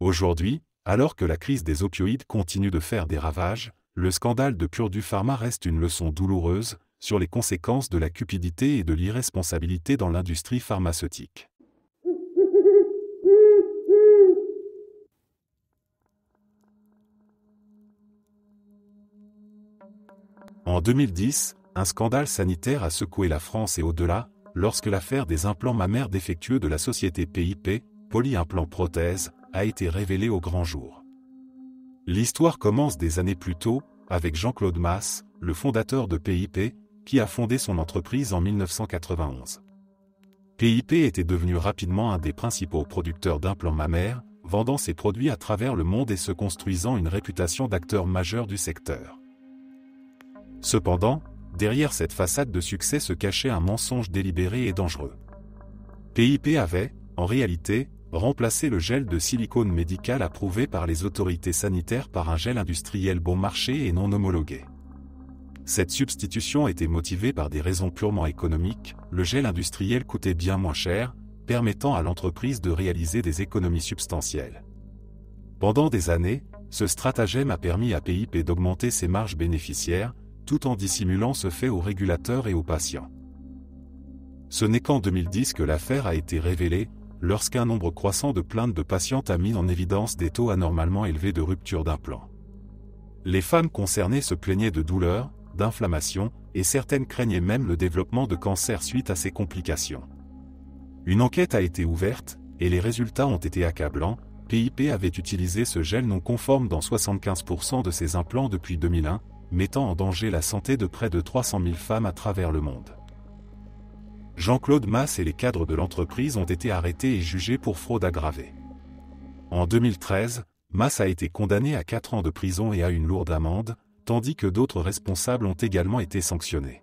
Aujourd'hui, alors que la crise des opioïdes continue de faire des ravages, le scandale de Purdue Pharma reste une leçon douloureuse sur les conséquences de la cupidité et de l'irresponsabilité dans l'industrie pharmaceutique. En 2010, un scandale sanitaire a secoué la France et au-delà, lorsque l'affaire des implants mammaires défectueux de la société PIP, Polyimplant Prothèses, a été révélée au grand jour. L'histoire commence des années plus tôt, avec Jean-Claude Masse, le fondateur de PIP, qui a fondé son entreprise en 1991. PIP était devenu rapidement un des principaux producteurs d'implants mammaires, vendant ses produits à travers le monde et se construisant une réputation d'acteur majeur du secteur. Cependant, derrière cette façade de succès se cachait un mensonge délibéré et dangereux. PIP avait, en réalité, remplacé le gel de silicone médical approuvé par les autorités sanitaires par un gel industriel bon marché et non homologué. Cette substitution était motivée par des raisons purement économiques, le gel industriel coûtait bien moins cher, permettant à l'entreprise de réaliser des économies substantielles. Pendant des années, ce stratagème a permis à PIP d'augmenter ses marges bénéficiaires, tout en dissimulant ce fait aux régulateurs et aux patients. Ce n'est qu'en 2010 que l'affaire a été révélée, lorsqu'un nombre croissant de plaintes de patientes a mis en évidence des taux anormalement élevés de rupture d'implants. Les femmes concernées se plaignaient de douleurs, d'inflammation, et certaines craignaient même le développement de cancer suite à ces complications. Une enquête a été ouverte, et les résultats ont été accablants. PIP avait utilisé ce gel non conforme dans 75% de ses implants depuis 2001, mettant en danger la santé de près de 300 000 femmes à travers le monde. Jean-Claude Masse et les cadres de l'entreprise ont été arrêtés et jugés pour fraude aggravée. En 2013, Masse a été condamné à 4 ans de prison et à une lourde amende, tandis que d'autres responsables ont également été sanctionnés.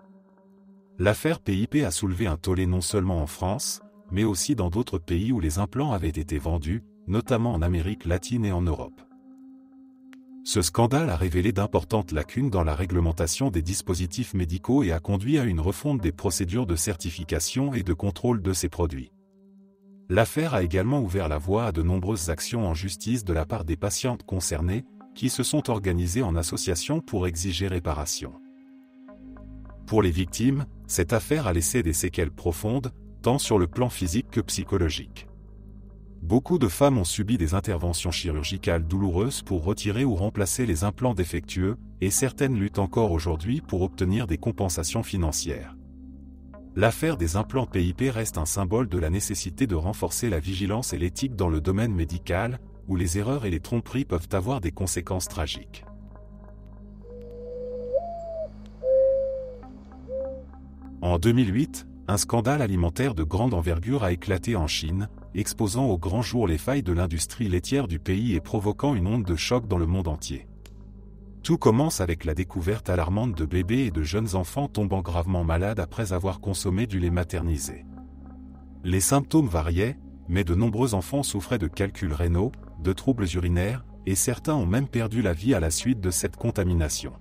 L'affaire PIP a soulevé un tollé non seulement en France, mais aussi dans d'autres pays où les implants avaient été vendus, notamment en Amérique latine et en Europe. Ce scandale a révélé d'importantes lacunes dans la réglementation des dispositifs médicaux et a conduit à une refonte des procédures de certification et de contrôle de ces produits. L'affaire a également ouvert la voie à de nombreuses actions en justice de la part des patientes concernées, qui se sont organisées en association pour exiger réparation. Pour les victimes, cette affaire a laissé des séquelles profondes, tant sur le plan physique que psychologique. Beaucoup de femmes ont subi des interventions chirurgicales douloureuses pour retirer ou remplacer les implants défectueux, et certaines luttent encore aujourd'hui pour obtenir des compensations financières. L'affaire des implants PIP reste un symbole de la nécessité de renforcer la vigilance et l'éthique dans le domaine médical, où les erreurs et les tromperies peuvent avoir des conséquences tragiques. En 2008, un scandale alimentaire de grande envergure a éclaté en Chine, exposant au grand jour les failles de l'industrie laitière du pays et provoquant une onde de choc dans le monde entier. Tout commence avec la découverte alarmante de bébés et de jeunes enfants tombant gravement malades après avoir consommé du lait maternisé. Les symptômes variaient, mais de nombreux enfants souffraient de calculs rénaux, de troubles urinaires, et certains ont même perdu la vie à la suite de cette contamination.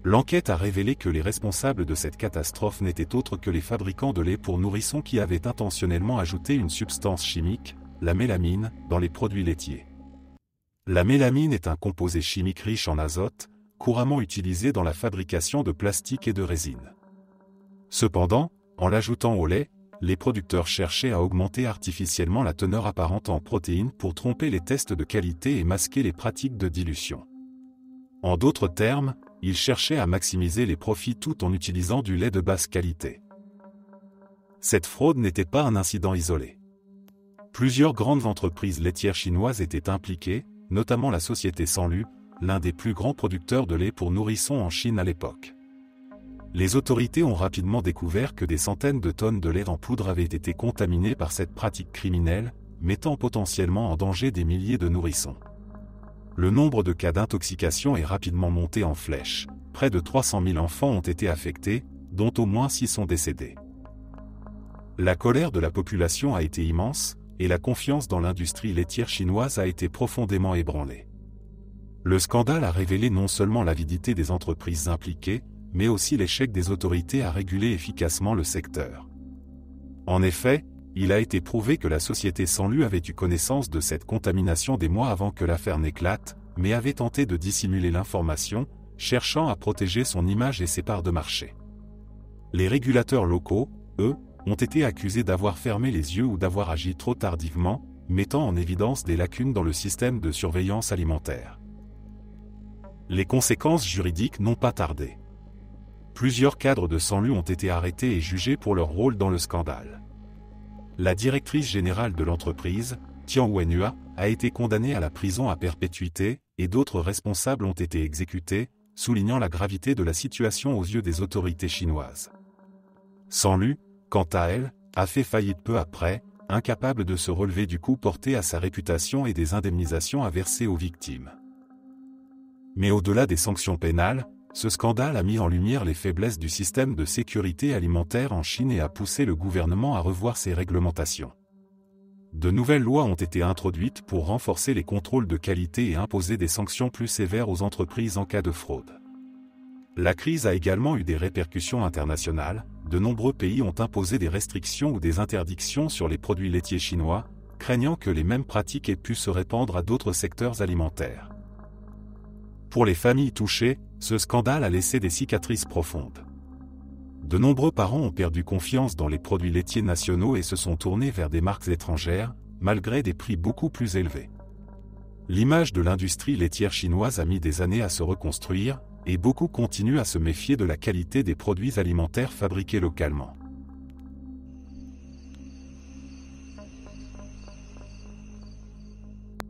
L'enquête a révélé que les responsables de cette catastrophe n'étaient autres que les fabricants de lait pour nourrissons qui avaient intentionnellement ajouté une substance chimique, la mélamine, dans les produits laitiers. La mélamine est un composé chimique riche en azote, couramment utilisé dans la fabrication de plastique et de résine. Cependant, en l'ajoutant au lait, les producteurs cherchaient à augmenter artificiellement la teneur apparente en protéines pour tromper les tests de qualité et masquer les pratiques de dilution. En d'autres termes, ils cherchaient à maximiser les profits tout en utilisant du lait de basse qualité. Cette fraude n'était pas un incident isolé. Plusieurs grandes entreprises laitières chinoises étaient impliquées, notamment la société Sanlu, l'un des plus grands producteurs de lait pour nourrissons en Chine à l'époque. Les autorités ont rapidement découvert que des centaines de tonnes de lait en poudre avaient été contaminées par cette pratique criminelle, mettant potentiellement en danger des milliers de nourrissons. Le nombre de cas d'intoxication est rapidement monté en flèche. Près de 300 000 enfants ont été affectés, dont au moins 6 sont décédés. La colère de la population a été immense, et la confiance dans l'industrie laitière chinoise a été profondément ébranlée. Le scandale a révélé non seulement l'avidité des entreprises impliquées, mais aussi l'échec des autorités à réguler efficacement le secteur. En effet, il a été prouvé que la société Sanlu avait eu connaissance de cette contamination des mois avant que l'affaire n'éclate, mais avait tenté de dissimuler l'information, cherchant à protéger son image et ses parts de marché. Les régulateurs locaux, eux, ont été accusés d'avoir fermé les yeux ou d'avoir agi trop tardivement, mettant en évidence des lacunes dans le système de surveillance alimentaire. Les conséquences juridiques n'ont pas tardé. Plusieurs cadres de Sanlu ont été arrêtés et jugés pour leur rôle dans le scandale. La directrice générale de l'entreprise, Tian Wenhua, a été condamnée à la prison à perpétuité, et d'autres responsables ont été exécutés, soulignant la gravité de la situation aux yeux des autorités chinoises. Sanlu, quant à elle, a fait faillite peu après, incapable de se relever du coup porté à sa réputation et des indemnisations à verser aux victimes. Mais au-delà des sanctions pénales, ce scandale a mis en lumière les faiblesses du système de sécurité alimentaire en Chine et a poussé le gouvernement à revoir ses réglementations. De nouvelles lois ont été introduites pour renforcer les contrôles de qualité et imposer des sanctions plus sévères aux entreprises en cas de fraude. La crise a également eu des répercussions internationales. De nombreux pays ont imposé des restrictions ou des interdictions sur les produits laitiers chinois, craignant que les mêmes pratiques aient pu se répandre à d'autres secteurs alimentaires. Pour les familles touchées, ce scandale a laissé des cicatrices profondes. De nombreux parents ont perdu confiance dans les produits laitiers nationaux et se sont tournés vers des marques étrangères, malgré des prix beaucoup plus élevés. L'image de l'industrie laitière chinoise a mis des années à se reconstruire, et beaucoup continuent à se méfier de la qualité des produits alimentaires fabriqués localement.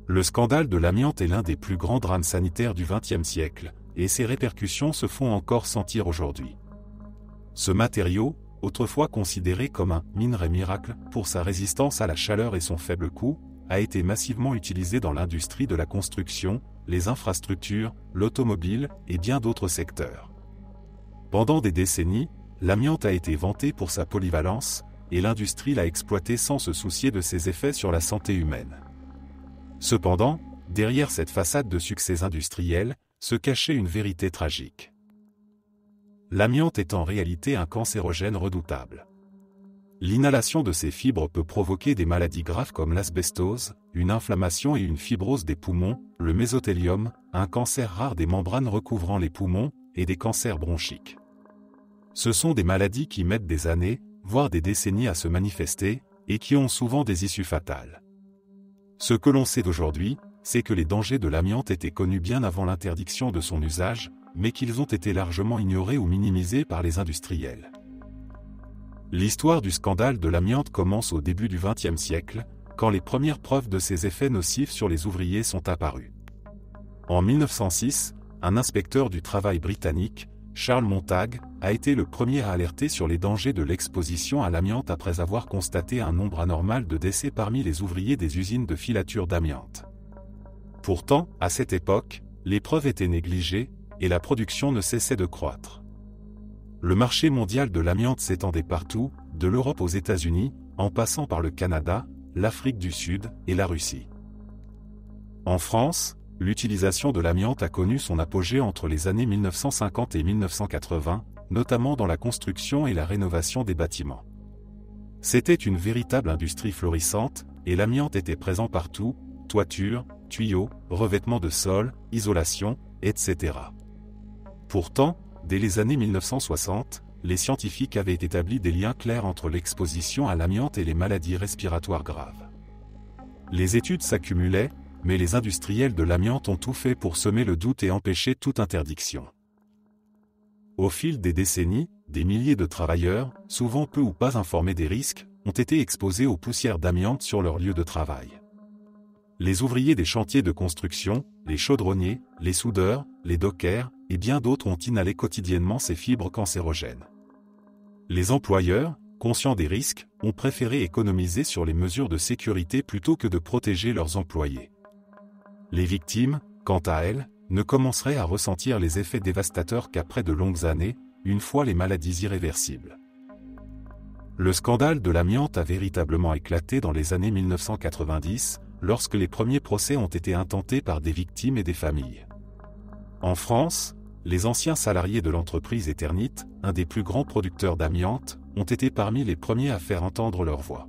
Le scandale de l'amiante est l'un des plus grands drames sanitaires du XXe siècle, et ses répercussions se font encore sentir aujourd'hui. Ce matériau, autrefois considéré comme un « minerai miracle » pour sa résistance à la chaleur et son faible coût, a été massivement utilisé dans l'industrie de la construction, les infrastructures, l'automobile et bien d'autres secteurs. Pendant des décennies, l'amiante a été vanté pour sa polyvalence, et l'industrie l'a exploité sans se soucier de ses effets sur la santé humaine. Cependant, derrière cette façade de succès industriel, se cachait une vérité tragique. L'amiante est en réalité un cancérogène redoutable. L'inhalation de ces fibres peut provoquer des maladies graves comme l'asbestose, une inflammation et une fibrose des poumons, le mésothéliome, un cancer rare des membranes recouvrant les poumons, et des cancers bronchiques. Ce sont des maladies qui mettent des années, voire des décennies à se manifester, et qui ont souvent des issues fatales. Ce que l'on sait d'aujourd'hui, c'est que les dangers de l'amiante étaient connus bien avant l'interdiction de son usage, mais qu'ils ont été largement ignorés ou minimisés par les industriels. L'histoire du scandale de l'amiante commence au début du XXe siècle, quand les premières preuves de ses effets nocifs sur les ouvriers sont apparues. En 1906, un inspecteur du travail britannique, Charles Montague, a été le premier à alerter sur les dangers de l'exposition à l'amiante après avoir constaté un nombre anormal de décès parmi les ouvriers des usines de filature d'amiante. Pourtant, à cette époque, les preuves étaient négligées, et la production ne cessait de croître. Le marché mondial de l'amiante s'étendait partout, de l'Europe aux États-Unis, en passant par le Canada, l'Afrique du Sud et la Russie. En France, l'utilisation de l'amiante a connu son apogée entre les années 1950 et 1980, notamment dans la construction et la rénovation des bâtiments. C'était une véritable industrie florissante, et l'amiante était présent partout, toitures, tuyaux, revêtements de sol, isolation, etc. Pourtant, dès les années 1960, les scientifiques avaient établi des liens clairs entre l'exposition à l'amiante et les maladies respiratoires graves. Les études s'accumulaient, mais les industriels de l'amiante ont tout fait pour semer le doute et empêcher toute interdiction. Au fil des décennies, des milliers de travailleurs, souvent peu ou pas informés des risques, ont été exposés aux poussières d'amiante sur leur lieu de travail. Les ouvriers des chantiers de construction, les chaudronniers, les soudeurs, les dockers, et bien d'autres ont inhalé quotidiennement ces fibres cancérogènes. Les employeurs, conscients des risques, ont préféré économiser sur les mesures de sécurité plutôt que de protéger leurs employés. Les victimes, quant à elles, ne commenceraient à ressentir les effets dévastateurs qu'après de longues années, une fois les maladies irréversibles. Le scandale de l'amiante a véritablement éclaté dans les années 1990, lorsque les premiers procès ont été intentés par des victimes et des familles. En France, les anciens salariés de l'entreprise Eternit, un des plus grands producteurs d'amiante, ont été parmi les premiers à faire entendre leur voix.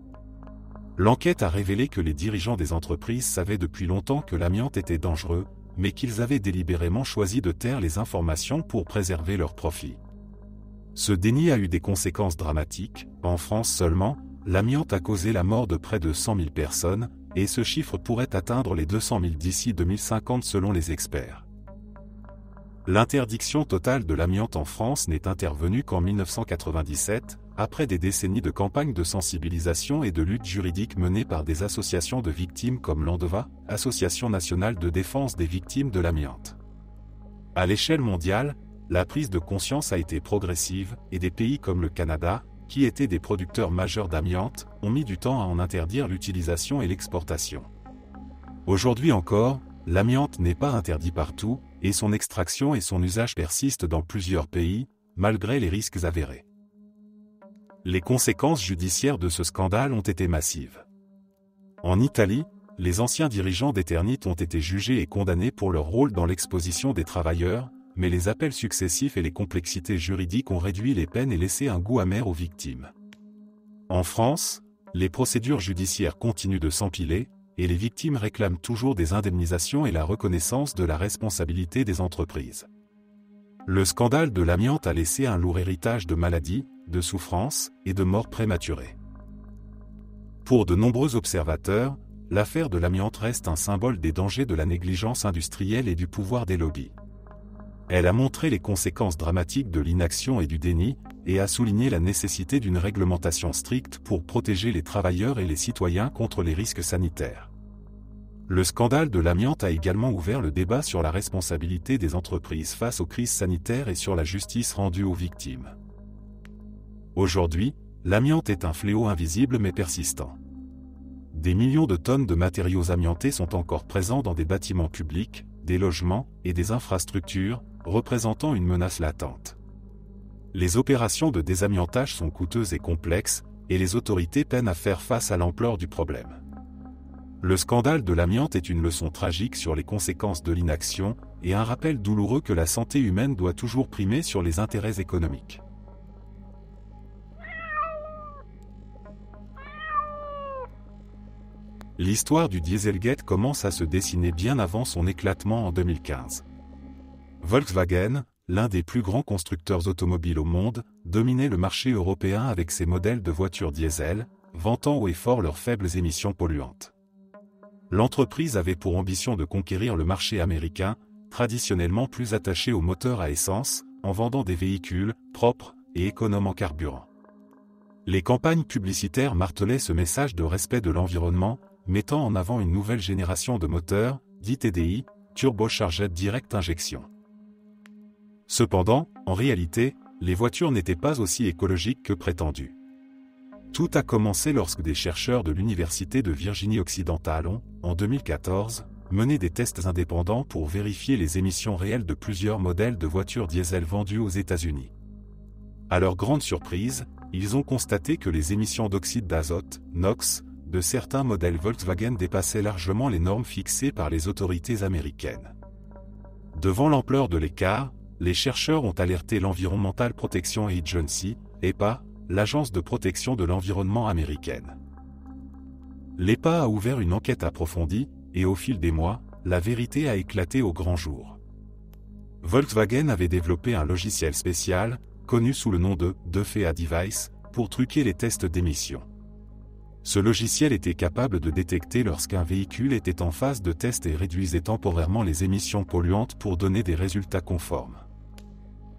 L'enquête a révélé que les dirigeants des entreprises savaient depuis longtemps que l'amiante était dangereux, mais qu'ils avaient délibérément choisi de taire les informations pour préserver leurs profits. Ce déni a eu des conséquences dramatiques. En France seulement, l'amiante a causé la mort de près de 100 000 personnes, et ce chiffre pourrait atteindre les 200 000 d'ici 2050 selon les experts. L'interdiction totale de l'amiante en France n'est intervenue qu'en 1997, après des décennies de campagnes de sensibilisation et de lutte juridique menées par des associations de victimes comme l'ANDEVA, Association nationale de défense des victimes de l'amiante. À l'échelle mondiale, la prise de conscience a été progressive, et des pays comme le Canada, qui étaient des producteurs majeurs d'amiante, ont mis du temps à en interdire l'utilisation et l'exportation. Aujourd'hui encore, l'amiante n'est pas interdit partout, et son extraction et son usage persistent dans plusieurs pays, malgré les risques avérés. Les conséquences judiciaires de ce scandale ont été massives. En Italie, les anciens dirigeants d'Eternit ont été jugés et condamnés pour leur rôle dans l'exposition des travailleurs, mais les appels successifs et les complexités juridiques ont réduit les peines et laissé un goût amer aux victimes. En France, les procédures judiciaires continuent de s'empiler, et les victimes réclament toujours des indemnisations et la reconnaissance de la responsabilité des entreprises. Le scandale de l'amiante a laissé un lourd héritage de maladies, de souffrances et de morts prématurées. Pour de nombreux observateurs, l'affaire de l'amiante reste un symbole des dangers de la négligence industrielle et du pouvoir des lobbies. Elle a montré les conséquences dramatiques de l'inaction et du déni, et a souligné la nécessité d'une réglementation stricte pour protéger les travailleurs et les citoyens contre les risques sanitaires. Le scandale de l'amiante a également ouvert le débat sur la responsabilité des entreprises face aux crises sanitaires et sur la justice rendue aux victimes. Aujourd'hui, l'amiante est un fléau invisible mais persistant. Des millions de tonnes de matériaux amiantés sont encore présents dans des bâtiments publics, des logements et des infrastructures, représentant une menace latente. Les opérations de désamiantage sont coûteuses et complexes, et les autorités peinent à faire face à l'ampleur du problème. Le scandale de l'amiante est une leçon tragique sur les conséquences de l'inaction, et un rappel douloureux que la santé humaine doit toujours primer sur les intérêts économiques. L'histoire du Dieselgate commence à se dessiner bien avant son éclatement en 2015. Volkswagen, l'un des plus grands constructeurs automobiles au monde, dominait le marché européen avec ses modèles de voitures diesel, vantant haut et fort leurs faibles émissions polluantes. L'entreprise avait pour ambition de conquérir le marché américain, traditionnellement plus attaché aux moteurs à essence, en vendant des véhicules propres et économes en carburant. Les campagnes publicitaires martelaient ce message de respect de l'environnement, mettant en avant une nouvelle génération de moteurs, dits TDI, turbocharged direct injection. Cependant, en réalité, les voitures n'étaient pas aussi écologiques que prétendu. Tout a commencé lorsque des chercheurs de l'Université de Virginie-Occidentale ont, en 2014, mené des tests indépendants pour vérifier les émissions réelles de plusieurs modèles de voitures diesel vendus aux États-Unis. À leur grande surprise, ils ont constaté que les émissions d'oxyde d'azote, NOx, de certains modèles Volkswagen dépassaient largement les normes fixées par les autorités américaines. Devant l'ampleur de l'écart, les chercheurs ont alerté l'Environmental Protection Agency, EPA, l'agence de protection de l'environnement américaine. L'EPA a ouvert une enquête approfondie, et au fil des mois, la vérité a éclaté au grand jour. Volkswagen avait développé un logiciel spécial, connu sous le nom de DFEA Device, pour truquer les tests d'émissions. Ce logiciel était capable de détecter lorsqu'un véhicule était en phase de test et réduisait temporairement les émissions polluantes pour donner des résultats conformes.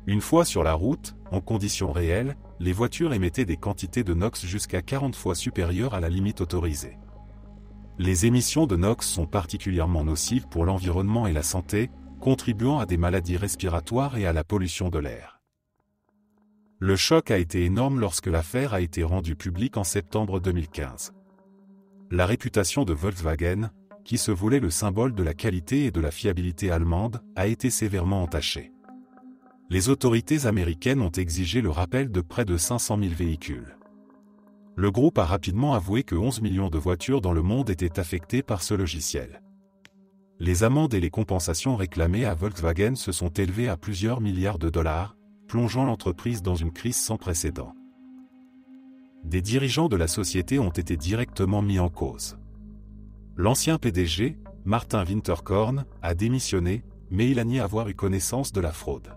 Une fois sur la route, en conditions réelles, les voitures émettaient des quantités de NOx jusqu'à 40 fois supérieures à la limite autorisée. Les émissions de NOx sont particulièrement nocives pour l'environnement et la santé, contribuant à des maladies respiratoires et à la pollution de l'air. Le choc a été énorme lorsque l'affaire a été rendue publique en septembre 2015. La réputation de Volkswagen, qui se voulait le symbole de la qualité et de la fiabilité allemande, a été sévèrement entachée. Les autorités américaines ont exigé le rappel de près de 500 000 véhicules. Le groupe a rapidement avoué que 11 millions de voitures dans le monde étaient affectées par ce logiciel. Les amendes et les compensations réclamées à Volkswagen se sont élevées à plusieurs milliards de dollars, plongeant l'entreprise dans une crise sans précédent. des dirigeants de la société ont été directement mis en cause. L'ancien PDG, Martin Winterkorn, a démissionné, mais il a nié avoir eu connaissance de la fraude.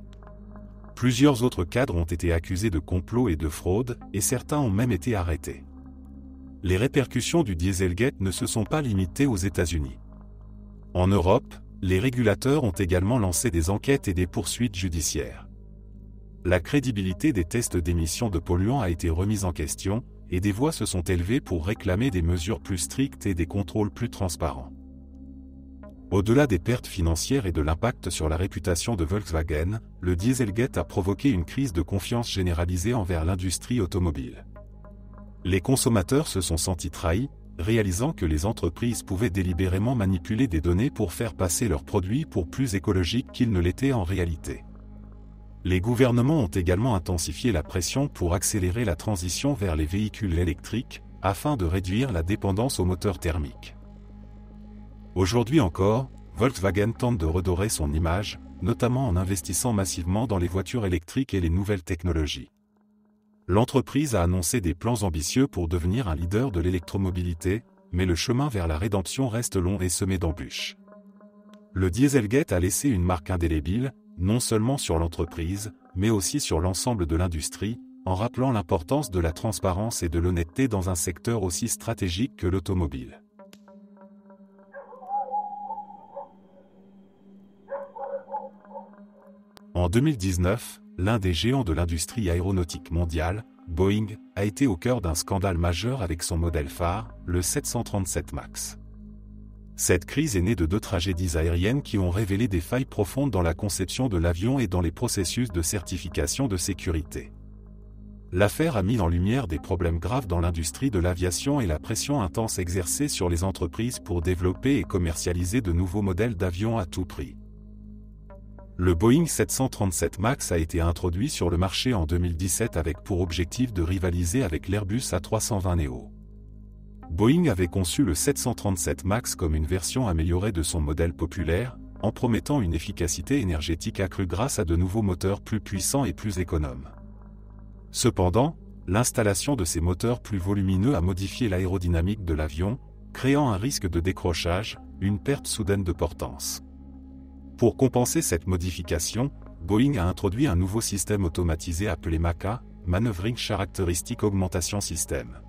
Plusieurs autres cadres ont été accusés de complot et de fraude, et certains ont même été arrêtés. Les répercussions du Dieselgate ne se sont pas limitées aux États-Unis. En Europe, les régulateurs ont également lancé des enquêtes et des poursuites judiciaires. La crédibilité des tests d'émissions de polluants a été remise en question, et des voix se sont élevées pour réclamer des mesures plus strictes et des contrôles plus transparents. Au-delà des pertes financières et de l'impact sur la réputation de Volkswagen, le Dieselgate a provoqué une crise de confiance généralisée envers l'industrie automobile. Les consommateurs se sont sentis trahis, réalisant que les entreprises pouvaient délibérément manipuler des données pour faire passer leurs produits pour plus écologiques qu'ils ne l'étaient en réalité. Les gouvernements ont également intensifié la pression pour accélérer la transition vers les véhicules électriques, afin de réduire la dépendance aux moteurs thermiques. Aujourd'hui encore, Volkswagen tente de redorer son image, notamment en investissant massivement dans les voitures électriques et les nouvelles technologies. L'entreprise a annoncé des plans ambitieux pour devenir un leader de l'électromobilité, mais le chemin vers la rédemption reste long et semé d'embûches. Le Dieselgate a laissé une marque indélébile, non seulement sur l'entreprise, mais aussi sur l'ensemble de l'industrie, en rappelant l'importance de la transparence et de l'honnêteté dans un secteur aussi stratégique que l'automobile. En 2019, l'un des géants de l'industrie aéronautique mondiale, Boeing, a été au cœur d'un scandale majeur avec son modèle phare, le 737 MAX. Cette crise est née de 2 tragédies aériennes qui ont révélé des failles profondes dans la conception de l'avion et dans les processus de certification de sécurité. L'affaire a mis en lumière des problèmes graves dans l'industrie de l'aviation et la pression intense exercée sur les entreprises pour développer et commercialiser de nouveaux modèles d'avions à tout prix. Le Boeing 737 MAX a été introduit sur le marché en 2017 avec pour objectif de rivaliser avec l'Airbus A320neo. Boeing avait conçu le 737 MAX comme une version améliorée de son modèle populaire, en promettant une efficacité énergétique accrue grâce à de nouveaux moteurs plus puissants et plus économes. Cependant, l'installation de ces moteurs plus volumineux a modifié l'aérodynamique de l'avion, créant un risque de décrochage, une perte soudaine de portance. Pour compenser cette modification, Boeing a introduit un nouveau système automatisé appelé MACA, Maneuvering Characteristic Augmentation System.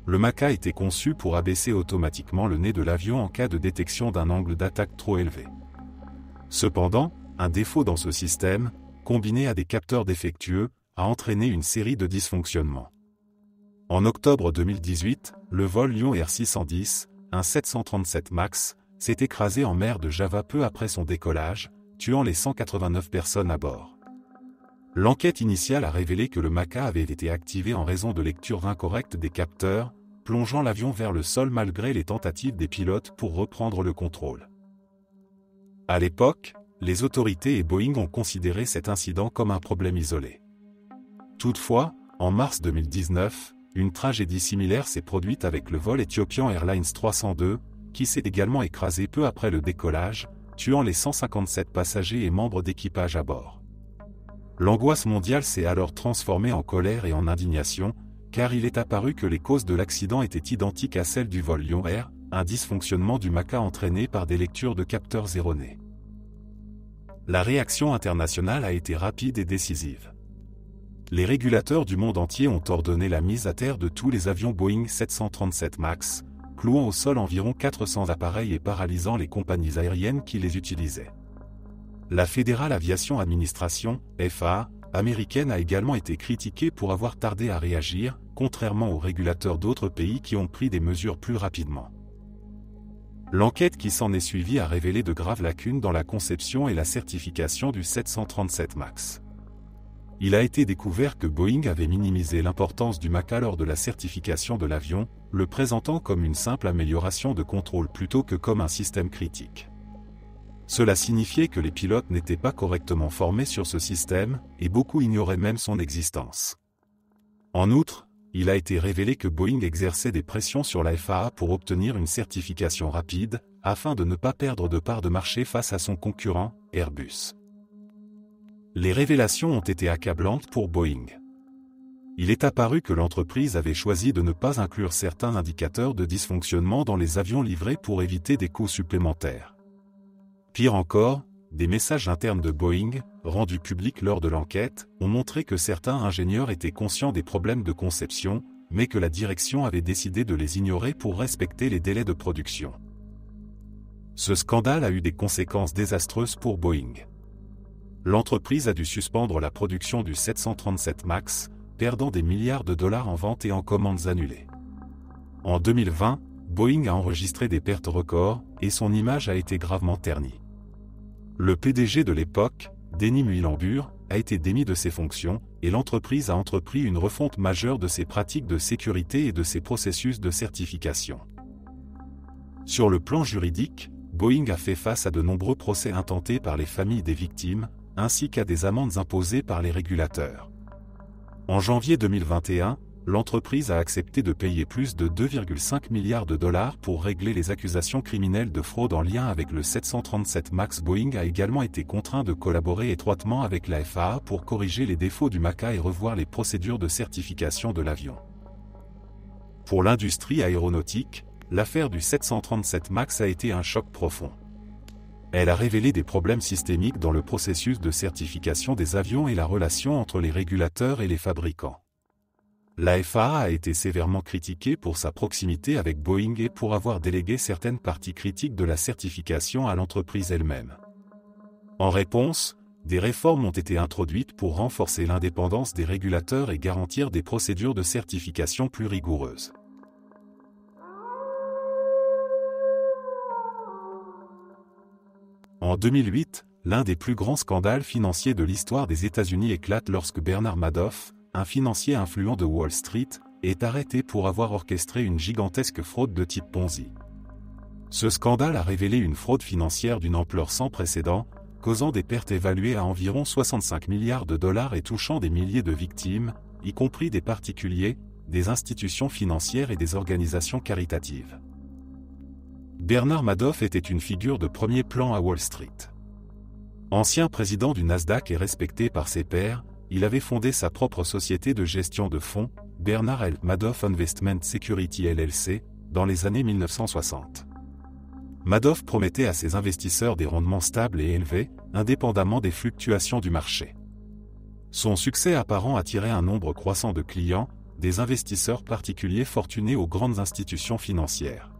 Le MACA était conçu pour abaisser automatiquement le nez de l'avion en cas de détection d'un angle d'attaque trop élevé. Cependant, un défaut dans ce système, combiné à des capteurs défectueux, a entraîné une série de dysfonctionnements. En octobre 2018, le vol Lyon Air 610, un 737 MAX, s'est écrasé en mer de Java peu après son décollage, tuant les 189 personnes à bord. L'enquête initiale a révélé que le MACA avait été activé en raison de lecture incorrecte des capteurs, plongeant l'avion vers le sol malgré les tentatives des pilotes pour reprendre le contrôle. À l'époque, les autorités et Boeing ont considéré cet incident comme un problème isolé. Toutefois, en mars 2019, une tragédie similaire s'est produite avec le vol Ethiopian Airlines 302, qui s'est également écrasé peu après le décollage, tuant les 157 passagers et membres d'équipage à bord. L'angoisse mondiale s'est alors transformée en colère et en indignation, car il est apparu que les causes de l'accident étaient identiques à celles du vol Lyon Air, un dysfonctionnement du MACA entraîné par des lectures de capteurs erronées. La réaction internationale a été rapide et décisive. Les régulateurs du monde entier ont ordonné la mise à terre de tous les avions Boeing 737 MAX, clouant au sol environ 400 appareils et paralysant les compagnies aériennes qui les utilisaient. La Federal Aviation Administration, FAA, américaine a également été critiquée pour avoir tardé à réagir, contrairement aux régulateurs d'autres pays qui ont pris des mesures plus rapidement. L'enquête qui s'en est suivie a révélé de graves lacunes dans la conception et la certification du 737 MAX. Il a été découvert que Boeing avait minimisé l'importance du MACA lors de la certification de l'avion, le présentant comme une simple amélioration de contrôle plutôt que comme un système critique. Cela signifiait que les pilotes n'étaient pas correctement formés sur ce système, et beaucoup ignoraient même son existence. En outre, il a été révélé que Boeing exerçait des pressions sur la FAA pour obtenir une certification rapide, afin de ne pas perdre de part de marché face à son concurrent, Airbus. Les révélations ont été accablantes pour Boeing. il est apparu que l'entreprise avait choisi de ne pas inclure certains indicateurs de dysfonctionnement dans les avions livrés pour éviter des coûts supplémentaires. Pire encore, des messages internes de Boeing, rendus publics lors de l'enquête, ont montré que certains ingénieurs étaient conscients des problèmes de conception, mais que la direction avait décidé de les ignorer pour respecter les délais de production. Ce scandale a eu des conséquences désastreuses pour Boeing. L'entreprise a dû suspendre la production du 737 MAX, perdant des milliards de dollars en ventes et en commandes annulées. En 2020, Boeing a enregistré des pertes records, et son image a été gravement ternie. Le PDG de l'époque, Denny Muilenburg, a été démis de ses fonctions, et l'entreprise a entrepris une refonte majeure de ses pratiques de sécurité et de ses processus de certification. Sur le plan juridique, Boeing a fait face à de nombreux procès intentés par les familles des victimes, ainsi qu'à des amendes imposées par les régulateurs. En janvier 2021, l'entreprise a accepté de payer plus de 2,5 milliards de dollars pour régler les accusations criminelles de fraude en lien avec le 737 MAX. Boeing a également été contraint de collaborer étroitement avec la FAA pour corriger les défauts du MACA et revoir les procédures de certification de l'avion. Pour l'industrie aéronautique, l'affaire du 737 MAX a été un choc profond. Elle a révélé des problèmes systémiques dans le processus de certification des avions et la relation entre les régulateurs et les fabricants. La FAA a été sévèrement critiquée pour sa proximité avec Boeing et pour avoir délégué certaines parties critiques de la certification à l'entreprise elle-même. En réponse, des réformes ont été introduites pour renforcer l'indépendance des régulateurs et garantir des procédures de certification plus rigoureuses. En 2008, l'un des plus grands scandales financiers de l'histoire des États-Unis éclate lorsque Bernard Madoff, un financier influent de Wall Street, est arrêté pour avoir orchestré une gigantesque fraude de type Ponzi. Ce scandale a révélé une fraude financière d'une ampleur sans précédent, causant des pertes évaluées à environ 65 milliards de dollars et touchant des milliers de victimes, y compris des particuliers, des institutions financières et des organisations caritatives. Bernard Madoff était une figure de premier plan à Wall Street. Ancien président du Nasdaq et respecté par ses pairs, il avait fondé sa propre société de gestion de fonds, Bernard L. Madoff Investment Security LLC, dans les années 1960. Madoff promettait à ses investisseurs des rendements stables et élevés, indépendamment des fluctuations du marché. Son succès apparent attirait un nombre croissant de clients, des investisseurs particuliers fortunés aux grandes institutions financières.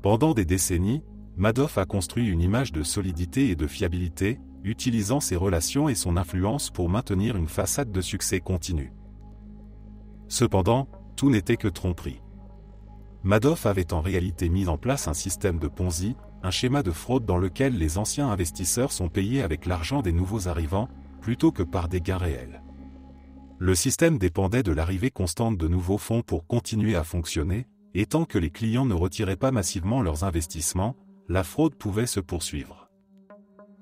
Pendant des décennies, Madoff a construit une image de solidité et de fiabilité, utilisant ses relations et son influence pour maintenir une façade de succès continu. Cependant, tout n'était que tromperie. Madoff avait en réalité mis en place un système de Ponzi, un schéma de fraude dans lequel les anciens investisseurs sont payés avec l'argent des nouveaux arrivants, plutôt que par des gains réels. Le système dépendait de l'arrivée constante de nouveaux fonds pour continuer à fonctionner, et tant que les clients ne retiraient pas massivement leurs investissements, la fraude pouvait se poursuivre.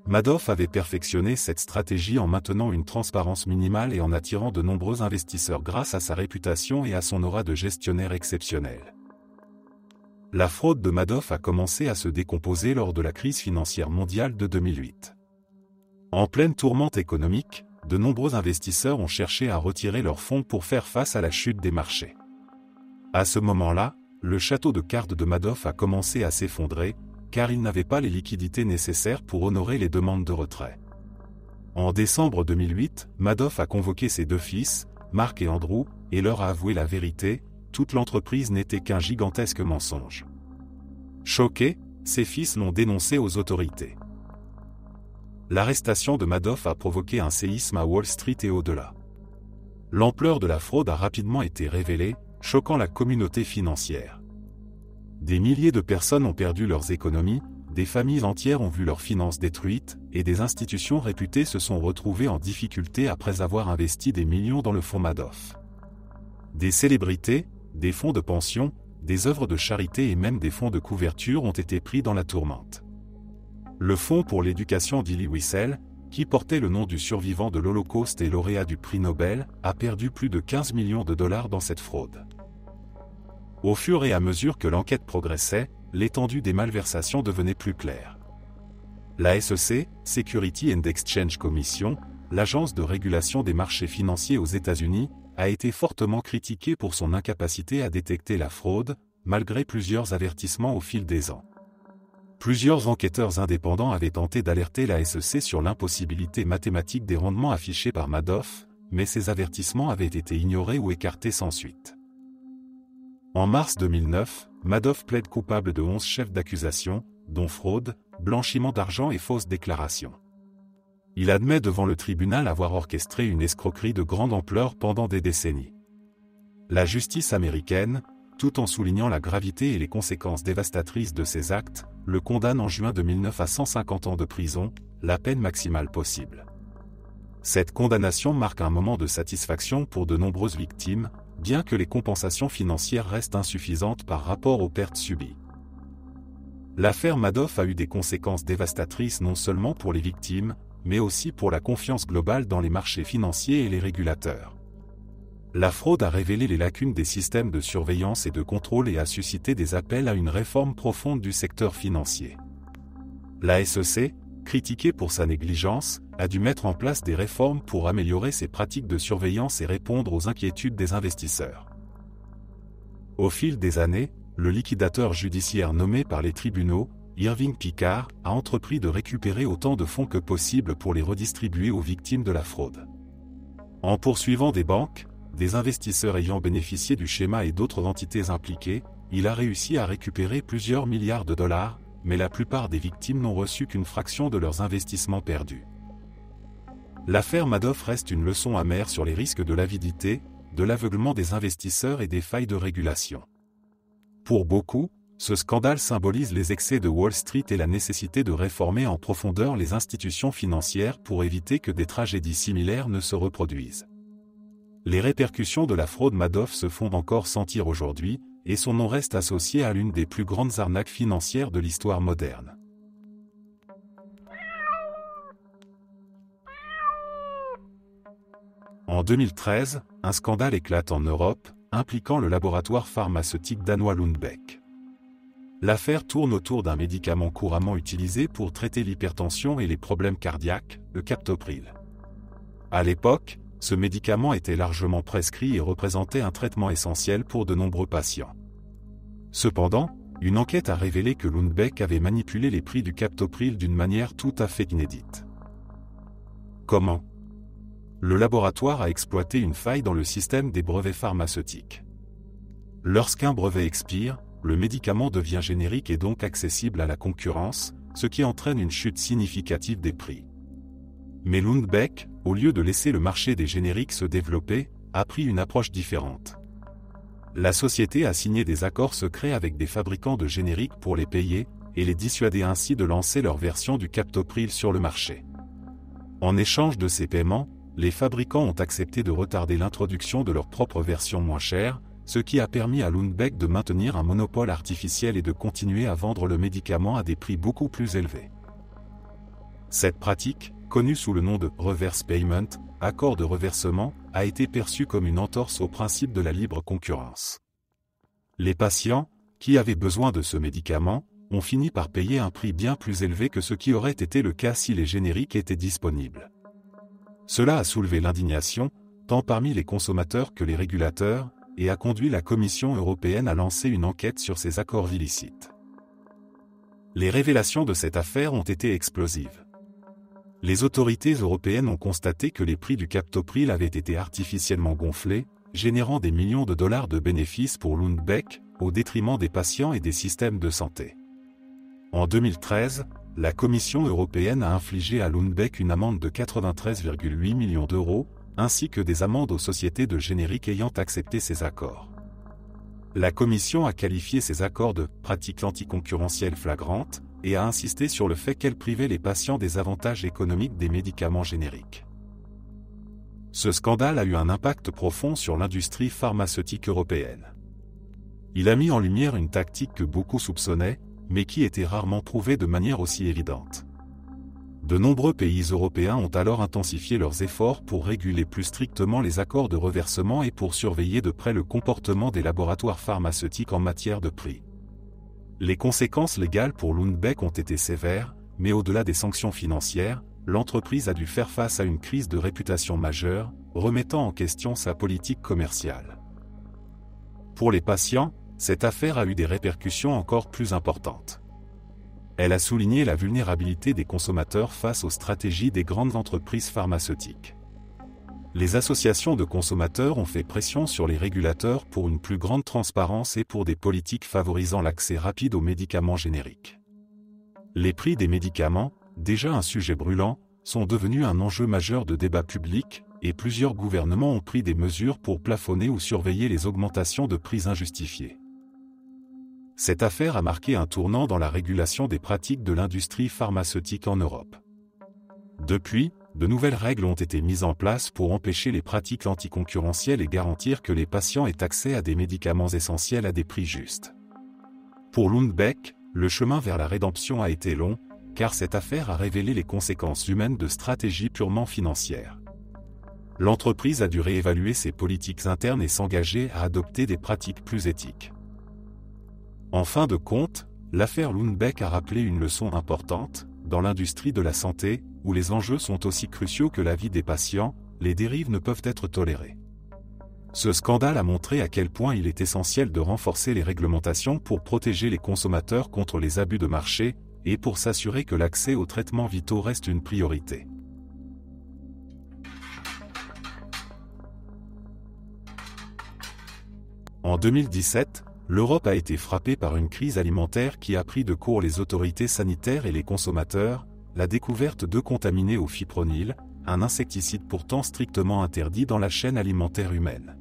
Madoff avait perfectionné cette stratégie en maintenant une transparence minimale et en attirant de nombreux investisseurs grâce à sa réputation et à son aura de gestionnaire exceptionnel. La fraude de Madoff a commencé à se décomposer lors de la crise financière mondiale de 2008. En pleine tourmente économique, de nombreux investisseurs ont cherché à retirer leurs fonds pour faire face à la chute des marchés. À ce moment-là, le château de cartes de Madoff a commencé à s'effondrer, car il n'avait pas les liquidités nécessaires pour honorer les demandes de retrait. En décembre 2008, Madoff a convoqué ses deux fils, Mark et Andrew, et leur a avoué la vérité, toute l'entreprise n'était qu'un gigantesque mensonge. Choqués, ses fils l'ont dénoncé aux autorités. L'arrestation de Madoff a provoqué un séisme à Wall Street et au-delà. L'ampleur de la fraude a rapidement été révélée, choquant la communauté financière. Des milliers de personnes ont perdu leurs économies, des familles entières ont vu leurs finances détruites, et des institutions réputées se sont retrouvées en difficulté après avoir investi des millions dans le fonds Madoff. Des célébrités, des fonds de pension, des œuvres de charité et même des fonds de couverture ont été pris dans la tourmente. Le Fonds pour l'éducation d'Elie Wiesel, qui portait le nom du survivant de l'Holocauste et lauréat du prix Nobel, a perdu plus de 15 millions de dollars dans cette fraude. Au fur et à mesure que l'enquête progressait, l'étendue des malversations devenait plus claire. La SEC, Security and Exchange Commission, l'agence de régulation des marchés financiers aux États-Unis, a été fortement critiqué pour son incapacité à détecter la fraude, malgré plusieurs avertissements au fil des ans. Plusieurs enquêteurs indépendants avaient tenté d'alerter la SEC sur l'impossibilité mathématique des rendements affichés par Madoff, mais ces avertissements avaient été ignorés ou écartés sans suite. En mars 2009, Madoff plaide coupable de 11 chefs d'accusation, dont fraude, blanchiment d'argent et fausses déclarations. Il admet devant le tribunal avoir orchestré une escroquerie de grande ampleur pendant des décennies. La justice américaine, tout en soulignant la gravité et les conséquences dévastatrices de ces actes, le condamne en juin 2009 à 150 ans de prison, la peine maximale possible. Cette condamnation marque un moment de satisfaction pour de nombreuses victimes, bien que les compensations financières restent insuffisantes par rapport aux pertes subies. L'affaire Madoff a eu des conséquences dévastatrices non seulement pour les victimes, mais aussi pour la confiance globale dans les marchés financiers et les régulateurs. La fraude a révélé les lacunes des systèmes de surveillance et de contrôle et a suscité des appels à une réforme profonde du secteur financier. La SEC, critiquée pour sa négligence, a dû mettre en place des réformes pour améliorer ses pratiques de surveillance et répondre aux inquiétudes des investisseurs. Au fil des années, le liquidateur judiciaire nommé par les tribunaux, Irving Picard, a entrepris de récupérer autant de fonds que possible pour les redistribuer aux victimes de la fraude. En poursuivant des banques, des investisseurs ayant bénéficié du schéma et d'autres entités impliquées, il a réussi à récupérer plusieurs milliards de dollars, mais la plupart des victimes n'ont reçu qu'une fraction de leurs investissements perdus. L'affaire Madoff reste une leçon amère sur les risques de l'avidité, de l'aveuglement des investisseurs et des failles de régulation. Pour beaucoup, ce scandale symbolise les excès de Wall Street et la nécessité de réformer en profondeur les institutions financières pour éviter que des tragédies similaires ne se reproduisent. Les répercussions de la fraude Madoff se font encore sentir aujourd'hui, et son nom reste associé à l'une des plus grandes arnaques financières de l'histoire moderne. En 2013, un scandale éclate en Europe, impliquant le laboratoire pharmaceutique danois Lundbeck. L'affaire tourne autour d'un médicament couramment utilisé pour traiter l'hypertension et les problèmes cardiaques, le captopril. À l'époque, ce médicament était largement prescrit et représentait un traitement essentiel pour de nombreux patients. Cependant, une enquête a révélé que Lundbeck avait manipulé les prix du captopril d'une manière tout à fait inédite. Comment ? Le laboratoire a exploité une faille dans le système des brevets pharmaceutiques. Lorsqu'un brevet expire, le médicament devient générique et donc accessible à la concurrence, ce qui entraîne une chute significative des prix. Mais Lundbeck, au lieu de laisser le marché des génériques se développer, a pris une approche différente. La société a signé des accords secrets avec des fabricants de génériques pour les payer, et les dissuader ainsi de lancer leur version du captopril sur le marché. En échange de ces paiements, les fabricants ont accepté de retarder l'introduction de leur propre version moins chère, ce qui a permis à Lundbeck de maintenir un monopole artificiel et de continuer à vendre le médicament à des prix beaucoup plus élevés. Cette pratique, connue sous le nom de « reverse payment », accord de reversement, a été perçue comme une entorse au principe de la libre concurrence. Les patients, qui avaient besoin de ce médicament, ont fini par payer un prix bien plus élevé que ce qui aurait été le cas si les génériques étaient disponibles. Cela a soulevé l'indignation, tant parmi les consommateurs que les régulateurs, et a conduit la Commission européenne à lancer une enquête sur ces accords illicites. Les révélations de cette affaire ont été explosives. Les autorités européennes ont constaté que les prix du captopril avaient été artificiellement gonflés, générant des millions de dollars de bénéfices pour Lundbeck, au détriment des patients et des systèmes de santé. En 2013, la Commission européenne a infligé à Lundbeck une amende de 93,8 millions d'euros, ainsi que des amendes aux sociétés de génériques ayant accepté ces accords. La Commission a qualifié ces accords de « pratiques anticoncurrentielles flagrantes » et a insisté sur le fait qu'elles privaient les patients des avantages économiques des médicaments génériques. Ce scandale a eu un impact profond sur l'industrie pharmaceutique européenne. Il a mis en lumière une tactique que beaucoup soupçonnaient, mais qui était rarement prouvée de manière aussi évidente. De nombreux pays européens ont alors intensifié leurs efforts pour réguler plus strictement les accords de reversement et pour surveiller de près le comportement des laboratoires pharmaceutiques en matière de prix. Les conséquences légales pour Lundbeck ont été sévères, mais au-delà des sanctions financières, l'entreprise a dû faire face à une crise de réputation majeure, remettant en question sa politique commerciale. Pour les patients, cette affaire a eu des répercussions encore plus importantes. Elle a souligné la vulnérabilité des consommateurs face aux stratégies des grandes entreprises pharmaceutiques. Les associations de consommateurs ont fait pression sur les régulateurs pour une plus grande transparence et pour des politiques favorisant l'accès rapide aux médicaments génériques. Les prix des médicaments, déjà un sujet brûlant, sont devenus un enjeu majeur de débat public, et plusieurs gouvernements ont pris des mesures pour plafonner ou surveiller les augmentations de prix injustifiées. Cette affaire a marqué un tournant dans la régulation des pratiques de l'industrie pharmaceutique en Europe. Depuis, de nouvelles règles ont été mises en place pour empêcher les pratiques anticoncurrentielles et garantir que les patients aient accès à des médicaments essentiels à des prix justes. Pour Lundbeck, le chemin vers la rédemption a été long, car cette affaire a révélé les conséquences humaines de stratégies purement financières. L'entreprise a dû réévaluer ses politiques internes et s'engager à adopter des pratiques plus éthiques. En fin de compte, l'affaire Lundbeck a rappelé une leçon importante: dans l'industrie de la santé, où les enjeux sont aussi cruciaux que la vie des patients, les dérives ne peuvent être tolérées. Ce scandale a montré à quel point il est essentiel de renforcer les réglementations pour protéger les consommateurs contre les abus de marché, et pour s'assurer que l'accès aux traitements vitaux reste une priorité. En 2017, l'Europe a été frappée par une crise alimentaire qui a pris de court les autorités sanitaires et les consommateurs, la découverte d'œufs contaminés au fipronil, un insecticide pourtant strictement interdit dans la chaîne alimentaire humaine.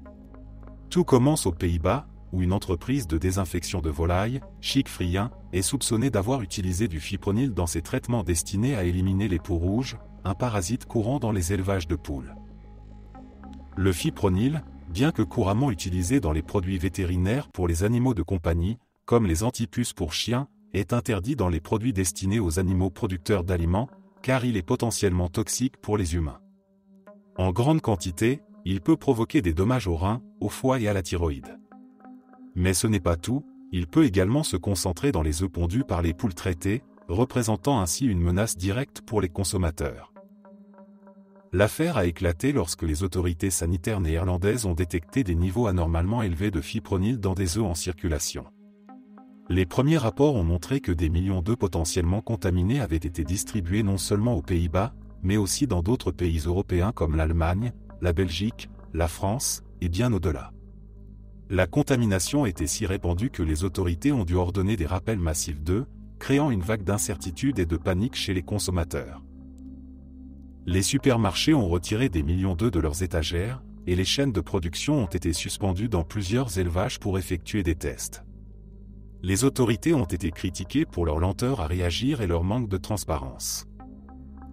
Tout commence aux Pays-Bas, où une entreprise de désinfection de volailles, Chick-fil-A, est soupçonnée d'avoir utilisé du fipronil dans ses traitements destinés à éliminer les peaux rouges, un parasite courant dans les élevages de poules. Le fipronil, bien que couramment utilisé dans les produits vétérinaires pour les animaux de compagnie, comme les antipuces pour chiens, est interdit dans les produits destinés aux animaux producteurs d'aliments, car il est potentiellement toxique pour les humains. En grande quantité, il peut provoquer des dommages aux reins, au foie et à la thyroïde. Mais ce n'est pas tout, il peut également se concentrer dans les œufs pondus par les poules traitées, représentant ainsi une menace directe pour les consommateurs. L'affaire a éclaté lorsque les autorités sanitaires néerlandaises ont détecté des niveaux anormalement élevés de fipronil dans des œufs en circulation. Les premiers rapports ont montré que des millions d'œufs potentiellement contaminés avaient été distribués non seulement aux Pays-Bas, mais aussi dans d'autres pays européens comme l'Allemagne, la Belgique, la France, et bien au-delà. La contamination était si répandue que les autorités ont dû ordonner des rappels massifs d'œufs, créant une vague d'incertitude et de panique chez les consommateurs. Les supermarchés ont retiré des millions d'œufs de leurs étagères, et les chaînes de production ont été suspendues dans plusieurs élevages pour effectuer des tests. Les autorités ont été critiquées pour leur lenteur à réagir et leur manque de transparence.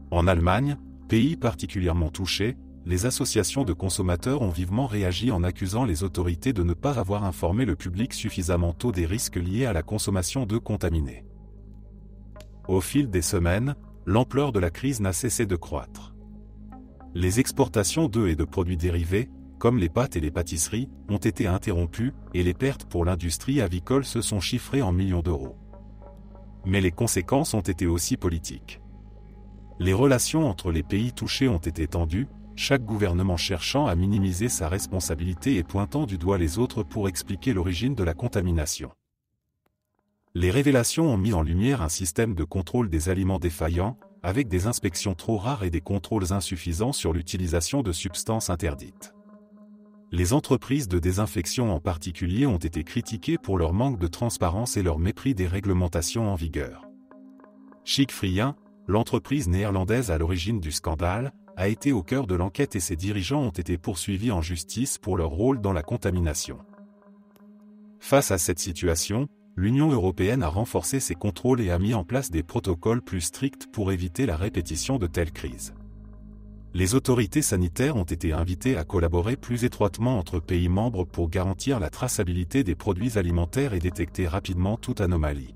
En Allemagne, pays particulièrement touché, les associations de consommateurs ont vivement réagi en accusant les autorités de ne pas avoir informé le public suffisamment tôt des risques liés à la consommation d'œufs contaminés. Au fil des semaines, l'ampleur de la crise n'a cessé de croître. Les exportations d'œufs et de produits dérivés, comme les pâtes et les pâtisseries, ont été interrompues, et les pertes pour l'industrie avicole se sont chiffrées en millions d'euros. Mais les conséquences ont été aussi politiques. Les relations entre les pays touchés ont été tendues, chaque gouvernement cherchant à minimiser sa responsabilité et pointant du doigt les autres pour expliquer l'origine de la contamination. Les révélations ont mis en lumière un système de contrôle des aliments défaillant, avec des inspections trop rares et des contrôles insuffisants sur l'utilisation de substances interdites. Les entreprises de désinfection en particulier ont été critiquées pour leur manque de transparence et leur mépris des réglementations en vigueur. Chick-fil-A, l'entreprise néerlandaise à l'origine du scandale, a été au cœur de l'enquête et ses dirigeants ont été poursuivis en justice pour leur rôle dans la contamination. Face à cette situation, l'Union européenne a renforcé ses contrôles et a mis en place des protocoles plus stricts pour éviter la répétition de telles crises. Les autorités sanitaires ont été invitées à collaborer plus étroitement entre pays membres pour garantir la traçabilité des produits alimentaires et détecter rapidement toute anomalie.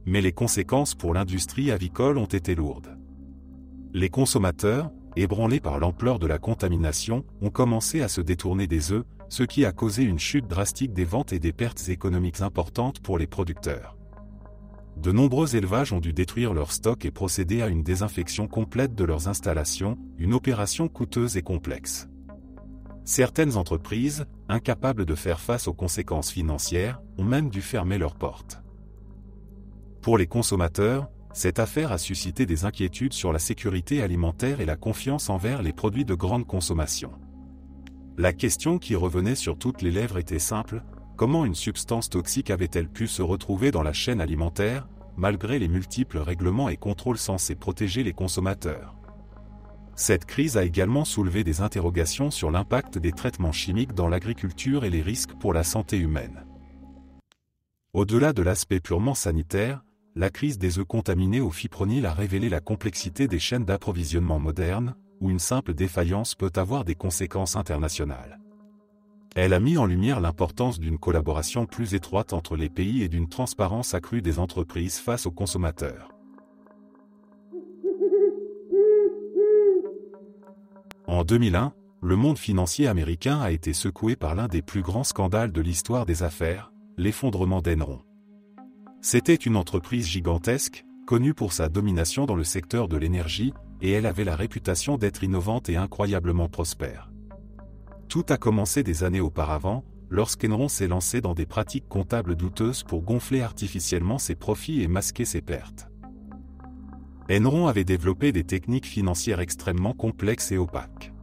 Mais les conséquences pour l'industrie avicole ont été lourdes. Les consommateurs, ébranlés par l'ampleur de la contamination, ont commencé à se détourner des œufs, ce qui a causé une chute drastique des ventes et des pertes économiques importantes pour les producteurs. de nombreux élevages ont dû détruire leurs stocks et procéder à une désinfection complète de leurs installations, une opération coûteuse et complexe. Certaines entreprises, incapables de faire face aux conséquences financières, ont même dû fermer leurs portes. Pour les consommateurs, cette affaire a suscité des inquiétudes sur la sécurité alimentaire et la confiance envers les produits de grande consommation. La question qui revenait sur toutes les lèvres était simple: comment une substance toxique avait-elle pu se retrouver dans la chaîne alimentaire, malgré les multiples règlements et contrôles censés protéger les consommateurs? Cette crise a également soulevé des interrogations sur l'impact des traitements chimiques dans l'agriculture et les risques pour la santé humaine. Au-delà de l'aspect purement sanitaire, la crise des œufs contaminés au fipronil a révélé la complexité des chaînes d'approvisionnement modernes, où une simple défaillance peut avoir des conséquences internationales. Elle a mis en lumière l'importance d'une collaboration plus étroite entre les pays et d'une transparence accrue des entreprises face aux consommateurs. En 2001, le monde financier américain a été secoué par l'un des plus grands scandales de l'histoire des affaires, l'effondrement d'Enron. C'était une entreprise gigantesque, connue pour sa domination dans le secteur de l'énergie, et elle avait la réputation d'être innovante et incroyablement prospère. Tout a commencé des années auparavant, lorsqu'Enron s'est lancé dans des pratiques comptables douteuses pour gonfler artificiellement ses profits et masquer ses pertes. Enron avait développé des techniques financières extrêmement complexes et opaques.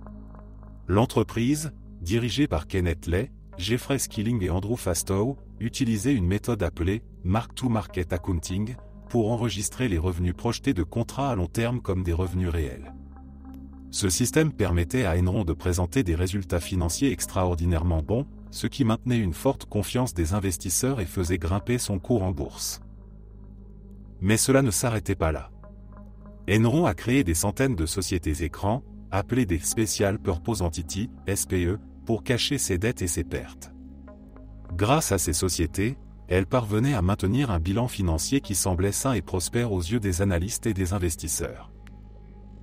L'entreprise, dirigée par Kenneth Lay, Jeffrey Skilling et Andrew Fastow, utilisait une méthode appelée « mark-to-market accounting » pour enregistrer les revenus projetés de contrats à long terme comme des revenus réels. Ce système permettait à Enron de présenter des résultats financiers extraordinairement bons, ce qui maintenait une forte confiance des investisseurs et faisait grimper son cours en bourse. Mais cela ne s'arrêtait pas là. Enron a créé des centaines de sociétés écrans, appelées des Special Purpose Entities, SPE, pour cacher ses dettes et ses pertes. Grâce à ces sociétés, elle parvenait à maintenir un bilan financier qui semblait sain et prospère aux yeux des analystes et des investisseurs.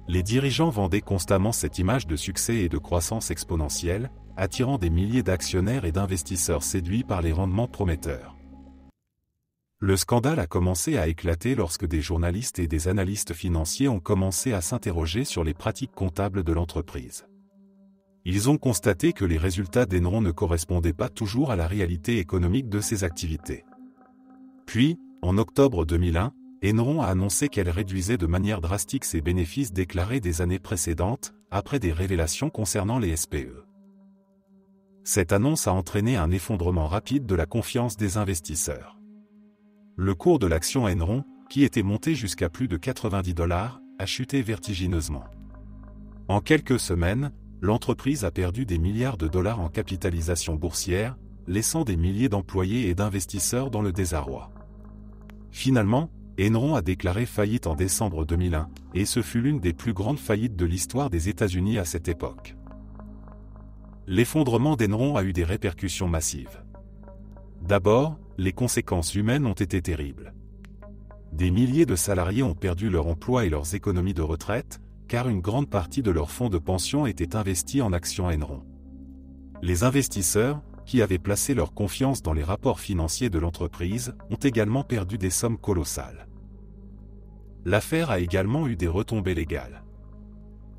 Les dirigeants vendaient constamment cette image de succès et de croissance exponentielle, attirant des milliers d'actionnaires et d'investisseurs séduits par les rendements prometteurs. Le scandale a commencé à éclater lorsque des journalistes et des analystes financiers ont commencé à s'interroger sur les pratiques comptables de l'entreprise. Ils ont constaté que les résultats d'Enron ne correspondaient pas toujours à la réalité économique de ses activités. Puis, en octobre 2001, Enron a annoncé qu'elle réduisait de manière drastique ses bénéfices déclarés des années précédentes, après des révélations concernant les SPE. Cette annonce a entraîné un effondrement rapide de la confiance des investisseurs. Le cours de l'action Enron, qui était monté jusqu'à plus de $90, a chuté vertigineusement. En quelques semaines, l'entreprise a perdu des milliards de dollars en capitalisation boursière, laissant des milliers d'employés et d'investisseurs dans le désarroi. Finalement, Enron a déclaré faillite en décembre 2001, et ce fut l'une des plus grandes faillites de l'histoire des États-Unis à cette époque. L'effondrement d'Enron a eu des répercussions massives. D'abord, les conséquences humaines ont été terribles. Des milliers de salariés ont perdu leur emploi et leurs économies de retraite, car une grande partie de leurs fonds de pension était investie en actions Enron. Les investisseurs, qui avaient placé leur confiance dans les rapports financiers de l'entreprise, ont également perdu des sommes colossales. L'affaire a également eu des retombées légales.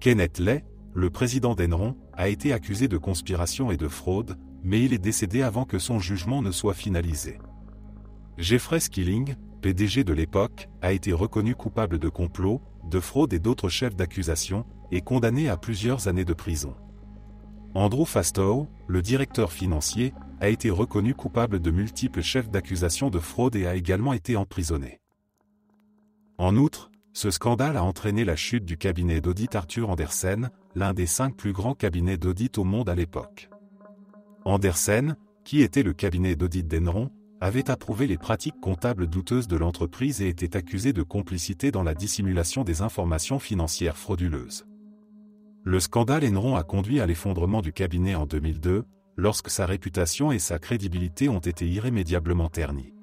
Kenneth Lay, le président d'Enron, a été accusé de conspiration et de fraude, mais il est décédé avant que son jugement ne soit finalisé. Jeffrey Skilling, PDG de l'époque, a été reconnu coupable de complot, de fraude et d'autres chefs d'accusation, et condamné à plusieurs années de prison. Andrew Fastow, le directeur financier, a été reconnu coupable de multiples chefs d'accusation de fraude et a également été emprisonné. En outre, ce scandale a entraîné la chute du cabinet d'audit Arthur Andersen, l'un des 5 plus grands cabinets d'audit au monde à l'époque. Andersen, qui était le cabinet d'audit d'Enron, avait approuvé les pratiques comptables douteuses de l'entreprise et était accusé de complicité dans la dissimulation des informations financières frauduleuses. Le scandale Enron a conduit à l'effondrement du cabinet en 2002, lorsque sa réputation et sa crédibilité ont été irrémédiablement ternies.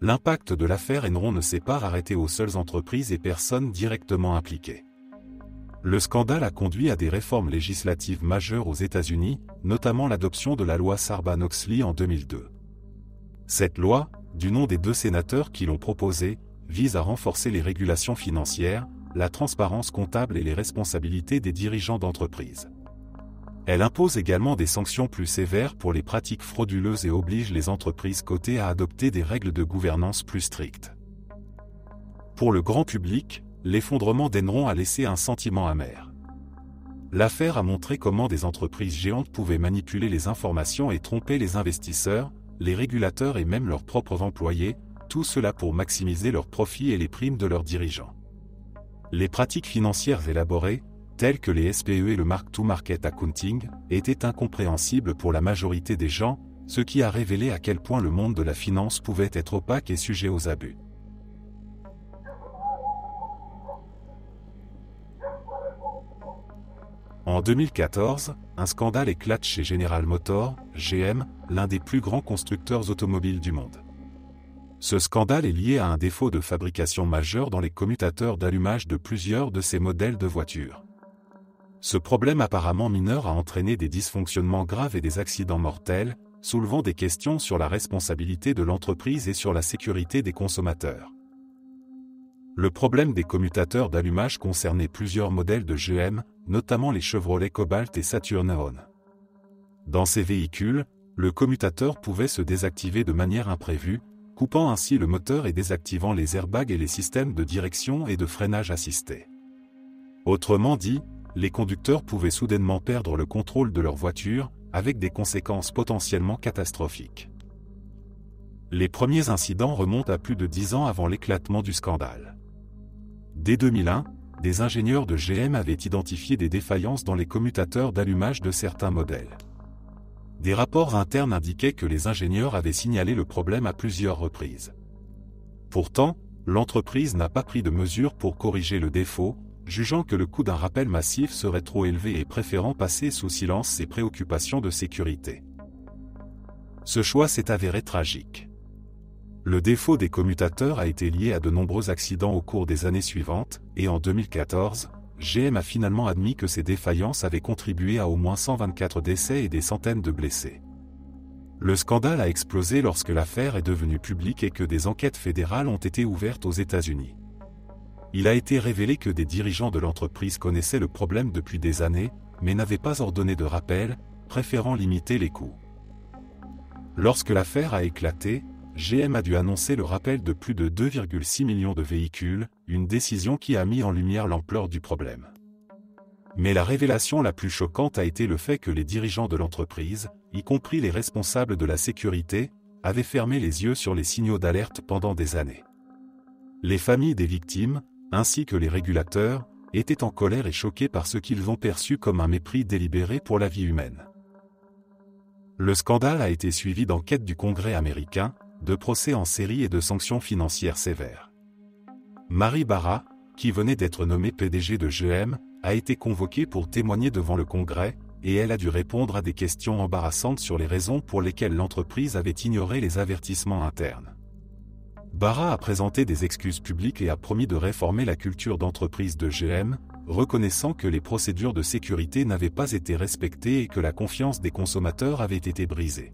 L'impact de l'affaire Enron ne s'est pas arrêté aux seules entreprises et personnes directement impliquées. Le scandale a conduit à des réformes législatives majeures aux États-Unis, notamment l'adoption de la loi Sarbanes-Oxley en 2002. Cette loi, du nom des 2 sénateurs qui l'ont proposé, vise à renforcer les régulations financières, la transparence comptable et les responsabilités des dirigeants d'entreprise. Elle impose également des sanctions plus sévères pour les pratiques frauduleuses et oblige les entreprises cotées à adopter des règles de gouvernance plus strictes. Pour le grand public, l'effondrement d'Enron a laissé un sentiment amer. L'affaire a montré comment des entreprises géantes pouvaient manipuler les informations et tromper les investisseurs, les régulateurs et même leurs propres employés, tout cela pour maximiser leurs profits et les primes de leurs dirigeants. Les pratiques financières élaborées, telles que les SPE et le mark-to-market accounting, étaient incompréhensibles pour la majorité des gens, ce qui a révélé à quel point le monde de la finance pouvait être opaque et sujet aux abus. En 2014, un scandale éclate chez General Motors, GM, l'un des plus grands constructeurs automobiles du monde. Ce scandale est lié à un défaut de fabrication majeur dans les commutateurs d'allumage de plusieurs de ces modèles de voitures. Ce problème apparemment mineur a entraîné des dysfonctionnements graves et des accidents mortels, soulevant des questions sur la responsabilité de l'entreprise et sur la sécurité des consommateurs. Le problème des commutateurs d'allumage concernait plusieurs modèles de GM, notamment les Chevrolet Cobalt et Saturn Neon. Dans ces véhicules, le commutateur pouvait se désactiver de manière imprévue, coupant ainsi le moteur et désactivant les airbags et les systèmes de direction et de freinage assistés. Autrement dit, les conducteurs pouvaient soudainement perdre le contrôle de leur voiture, avec des conséquences potentiellement catastrophiques. Les premiers incidents remontent à plus de 10 ans avant l'éclatement du scandale. Dès 2001, des ingénieurs de GM avaient identifié des défaillances dans les commutateurs d'allumage de certains modèles. Des rapports internes indiquaient que les ingénieurs avaient signalé le problème à plusieurs reprises. Pourtant, l'entreprise n'a pas pris de mesures pour corriger le défaut, jugeant que le coût d'un rappel massif serait trop élevé et préférant passer sous silence ses préoccupations de sécurité. Ce choix s'est avéré tragique. Le défaut des commutateurs a été lié à de nombreux accidents au cours des années suivantes, et en 2014, GM a finalement admis que ces défaillances avaient contribué à au moins 124 décès et des centaines de blessés. Le scandale a explosé lorsque l'affaire est devenue publique et que des enquêtes fédérales ont été ouvertes aux États-Unis. Il a été révélé que des dirigeants de l'entreprise connaissaient le problème depuis des années, mais n'avaient pas ordonné de rappel, préférant limiter les coûts. Lorsque l'affaire a éclaté, GM a dû annoncer le rappel de plus de 2,6 millions de véhicules, une décision qui a mis en lumière l'ampleur du problème. Mais la révélation la plus choquante a été le fait que les dirigeants de l'entreprise, y compris les responsables de la sécurité, avaient fermé les yeux sur les signaux d'alerte pendant des années. Les familles des victimes, ainsi que les régulateurs, étaient en colère et choqués par ce qu'ils ont perçu comme un mépris délibéré pour la vie humaine. Le scandale a été suivi d'enquêtes du Congrès américain, de procès en série et de sanctions financières sévères. Mary Barra, qui venait d'être nommée PDG de GM, a été convoquée pour témoigner devant le Congrès, et elle a dû répondre à des questions embarrassantes sur les raisons pour lesquelles l'entreprise avait ignoré les avertissements internes. Barra a présenté des excuses publiques et a promis de réformer la culture d'entreprise de GM, reconnaissant que les procédures de sécurité n'avaient pas été respectées et que la confiance des consommateurs avait été brisée.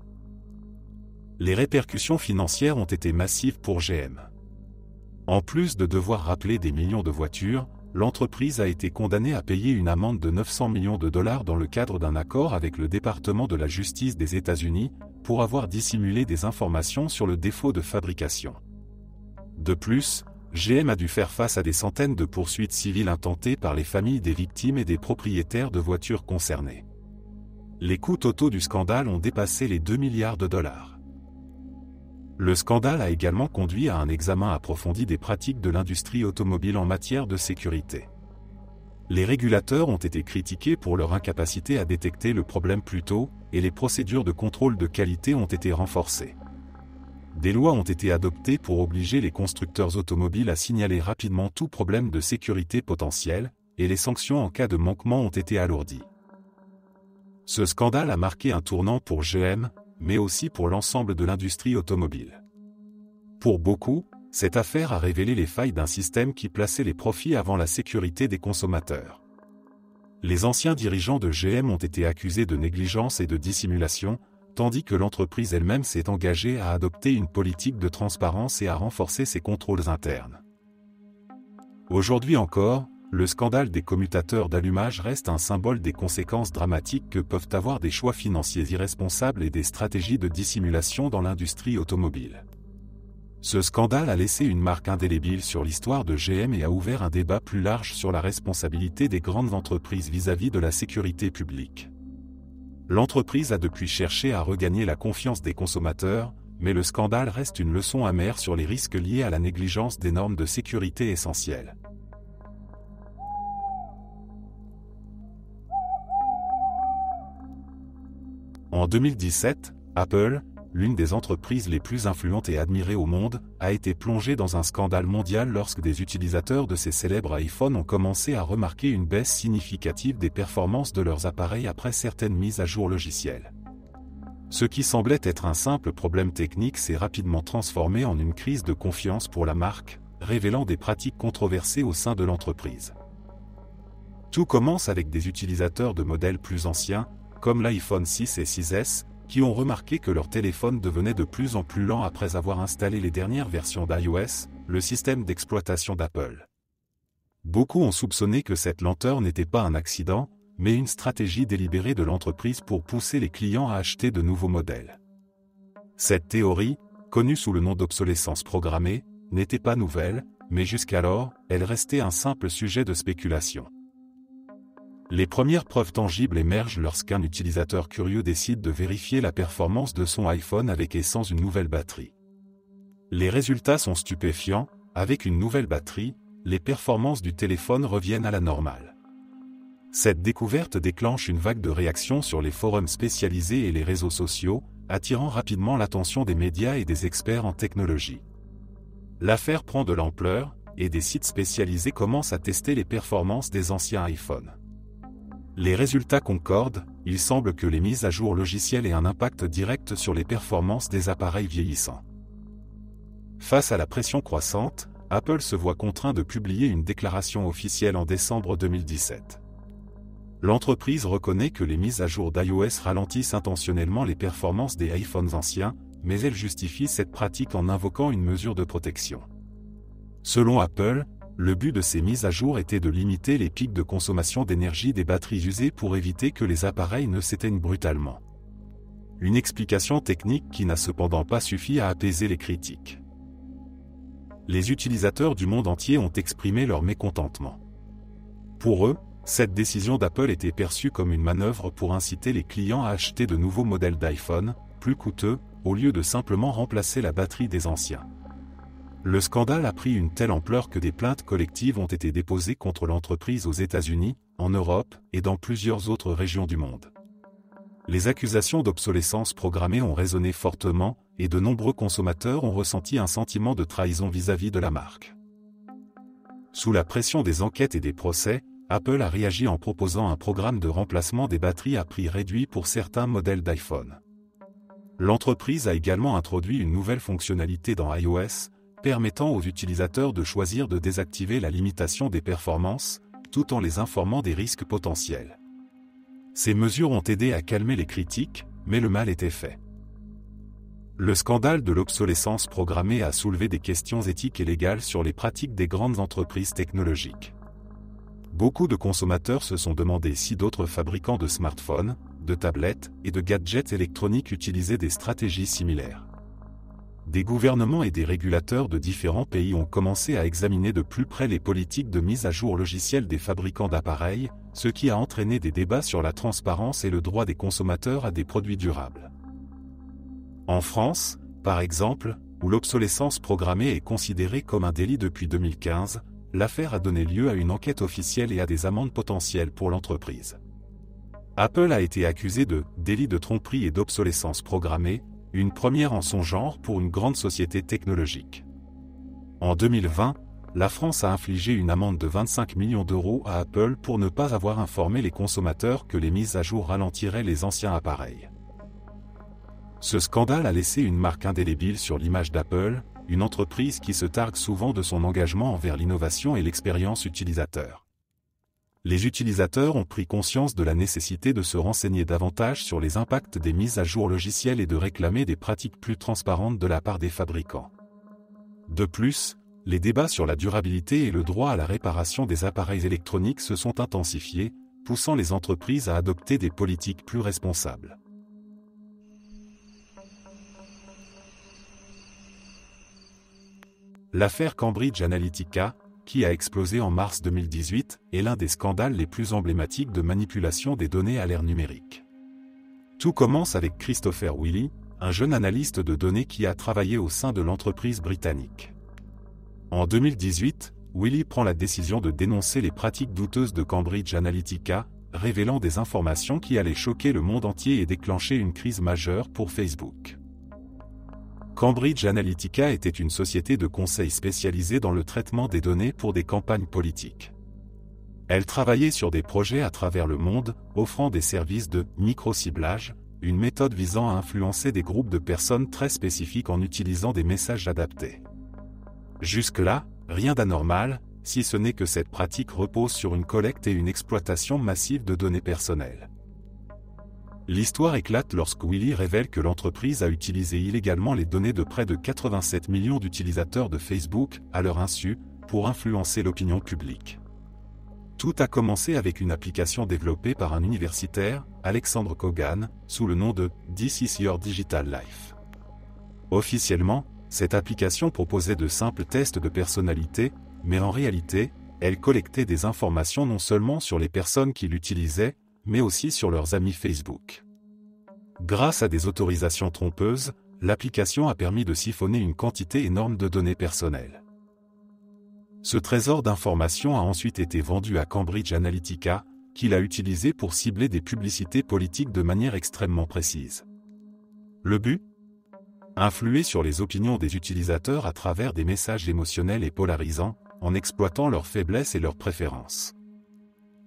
Les répercussions financières ont été massives pour GM. En plus de devoir rappeler des millions de voitures, l'entreprise a été condamnée à payer une amende de 900 millions de dollars dans le cadre d'un accord avec le département de la justice des États-Unis, pour avoir dissimulé des informations sur le défaut de fabrication. De plus, GM a dû faire face à des centaines de poursuites civiles intentées par les familles des victimes et des propriétaires de voitures concernées. Les coûts totaux du scandale ont dépassé les 2 milliards de dollars. Le scandale a également conduit à un examen approfondi des pratiques de l'industrie automobile en matière de sécurité. Les régulateurs ont été critiqués pour leur incapacité à détecter le problème plus tôt, et les procédures de contrôle de qualité ont été renforcées. Des lois ont été adoptées pour obliger les constructeurs automobiles à signaler rapidement tout problème de sécurité potentiel, et les sanctions en cas de manquement ont été alourdies. Ce scandale a marqué un tournant pour GM, mais aussi pour l'ensemble de l'industrie automobile. Pour beaucoup, cette affaire a révélé les failles d'un système qui plaçait les profits avant la sécurité des consommateurs. Les anciens dirigeants de GM ont été accusés de négligence et de dissimulation, tandis que l'entreprise elle-même s'est engagée à adopter une politique de transparence et à renforcer ses contrôles internes. Aujourd'hui encore, le scandale des commutateurs d'allumage reste un symbole des conséquences dramatiques que peuvent avoir des choix financiers irresponsables et des stratégies de dissimulation dans l'industrie automobile. Ce scandale a laissé une marque indélébile sur l'histoire de GM et a ouvert un débat plus large sur la responsabilité des grandes entreprises vis-à-vis de la sécurité publique. L'entreprise a depuis cherché à regagner la confiance des consommateurs, mais le scandale reste une leçon amère sur les risques liés à la négligence des normes de sécurité essentielles. En 2017, Apple, l'une des entreprises les plus influentes et admirées au monde, a été plongée dans un scandale mondial lorsque des utilisateurs de ses célèbres iPhones ont commencé à remarquer une baisse significative des performances de leurs appareils après certaines mises à jour logicielles. Ce qui semblait être un simple problème technique s'est rapidement transformé en une crise de confiance pour la marque, révélant des pratiques controversées au sein de l'entreprise. Tout commence avec des utilisateurs de modèles plus anciens, comme l'iPhone 6 et 6S, qui ont remarqué que leur téléphone devenait de plus en plus lent après avoir installé les dernières versions d'iOS, le système d'exploitation d'Apple. Beaucoup ont soupçonné que cette lenteur n'était pas un accident, mais une stratégie délibérée de l'entreprise pour pousser les clients à acheter de nouveaux modèles. Cette théorie, connue sous le nom d'obsolescence programmée, n'était pas nouvelle, mais jusqu'alors, elle restait un simple sujet de spéculation. Les premières preuves tangibles émergent lorsqu'un utilisateur curieux décide de vérifier la performance de son iPhone avec et sans une nouvelle batterie. Les résultats sont stupéfiants, avec une nouvelle batterie, les performances du téléphone reviennent à la normale. Cette découverte déclenche une vague de réactions sur les forums spécialisés et les réseaux sociaux, attirant rapidement l'attention des médias et des experts en technologie. L'affaire prend de l'ampleur, et des sites spécialisés commencent à tester les performances des anciens iPhones. Les résultats concordent, il semble que les mises à jour logicielles aient un impact direct sur les performances des appareils vieillissants. Face à la pression croissante, Apple se voit contraint de publier une déclaration officielle en décembre 2017. L'entreprise reconnaît que les mises à jour d'iOS ralentissent intentionnellement les performances des iPhones anciens, mais elle justifie cette pratique en invoquant une mesure de protection. Selon Apple, le but de ces mises à jour était de limiter les pics de consommation d'énergie des batteries usées pour éviter que les appareils ne s'éteignent brutalement. Une explication technique qui n'a cependant pas suffi à apaiser les critiques. Les utilisateurs du monde entier ont exprimé leur mécontentement. Pour eux, cette décision d'Apple était perçue comme une manœuvre pour inciter les clients à acheter de nouveaux modèles d'iPhone, plus coûteux, au lieu de simplement remplacer la batterie des anciens. Le scandale a pris une telle ampleur que des plaintes collectives ont été déposées contre l'entreprise aux États-Unis, en Europe et dans plusieurs autres régions du monde. Les accusations d'obsolescence programmée ont résonné fortement, et de nombreux consommateurs ont ressenti un sentiment de trahison vis-à-vis de la marque. Sous la pression des enquêtes et des procès, Apple a réagi en proposant un programme de remplacement des batteries à prix réduit pour certains modèles d'iPhone. L'entreprise a également introduit une nouvelle fonctionnalité dans iOS, permettant aux utilisateurs de choisir de désactiver la limitation des performances, tout en les informant des risques potentiels. Ces mesures ont aidé à calmer les critiques, mais le mal était fait. Le scandale de l'obsolescence programmée a soulevé des questions éthiques et légales sur les pratiques des grandes entreprises technologiques. Beaucoup de consommateurs se sont demandé si d'autres fabricants de smartphones, de tablettes et de gadgets électroniques utilisaient des stratégies similaires. Des gouvernements et des régulateurs de différents pays ont commencé à examiner de plus près les politiques de mise à jour logicielle des fabricants d'appareils, ce qui a entraîné des débats sur la transparence et le droit des consommateurs à des produits durables. En France, par exemple, où l'obsolescence programmée est considérée comme un délit depuis 2015, l'affaire a donné lieu à une enquête officielle et à des amendes potentielles pour l'entreprise. Apple a été accusé de délit de tromperie et d'obsolescence programmée, une première en son genre pour une grande société technologique. En 2020, la France a infligé une amende de 25 millions d'euros à Apple pour ne pas avoir informé les consommateurs que les mises à jour ralentiraient les anciens appareils. Ce scandale a laissé une marque indélébile sur l'image d'Apple, une entreprise qui se targue souvent de son engagement envers l'innovation et l'expérience utilisateur. les utilisateurs ont pris conscience de la nécessité de se renseigner davantage sur les impacts des mises à jour logicielles et de réclamer des pratiques plus transparentes de la part des fabricants. De plus, les débats sur la durabilité et le droit à la réparation des appareils électroniques se sont intensifiés, poussant les entreprises à adopter des politiques plus responsables. L'affaire Cambridge Analytica, qui a explosé en mars 2018, est l'un des scandales les plus emblématiques de manipulation des données à l'ère numérique. Tout commence avec Christopher Wylie, un jeune analyste de données qui a travaillé au sein de l'entreprise britannique. En 2018, Wylie prend la décision de dénoncer les pratiques douteuses de Cambridge Analytica, révélant des informations qui allaient choquer le monde entier et déclencher une crise majeure pour Facebook. Cambridge Analytica était une société de conseil spécialisée dans le traitement des données pour des campagnes politiques. Elle travaillait sur des projets à travers le monde, offrant des services de micro-ciblage, une méthode visant à influencer des groupes de personnes très spécifiques en utilisant des messages adaptés. Jusque-là, rien d'anormal, si ce n'est que cette pratique repose sur une collecte et une exploitation massive de données personnelles. L'histoire éclate lorsque Wylie révèle que l'entreprise a utilisé illégalement les données de près de 87 millions d'utilisateurs de Facebook, à leur insu, pour influencer l'opinion publique. Tout a commencé avec une application développée par un universitaire, Alexandre Kogan, sous le nom de « This is your digital life ». Officiellement, cette application proposait de simples tests de personnalité, mais en réalité, elle collectait des informations non seulement sur les personnes qui l'utilisaient, mais aussi sur leurs amis Facebook. Grâce à des autorisations trompeuses, l'application a permis de siphonner une quantité énorme de données personnelles. Ce trésor d'informations a ensuite été vendu à Cambridge Analytica, qui l'a utilisé pour cibler des publicités politiques de manière extrêmement précise. Le but ? Influer sur les opinions des utilisateurs à travers des messages émotionnels et polarisants, en exploitant leurs faiblesses et leurs préférences.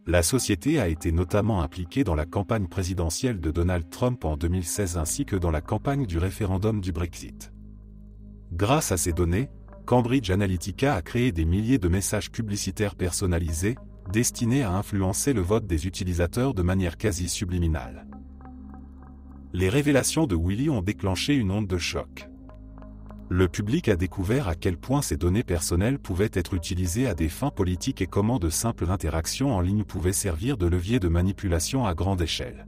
La société a été notamment impliquée dans la campagne présidentielle de Donald Trump en 2016 ainsi que dans la campagne du référendum du Brexit. Grâce à ces données, Cambridge Analytica a créé des milliers de messages publicitaires personnalisés, destinés à influencer le vote des utilisateurs de manière quasi subliminale. Les révélations de Wylie ont déclenché une onde de choc. Le public a découvert à quel point ces données personnelles pouvaient être utilisées à des fins politiques et comment de simples interactions en ligne pouvaient servir de levier de manipulation à grande échelle.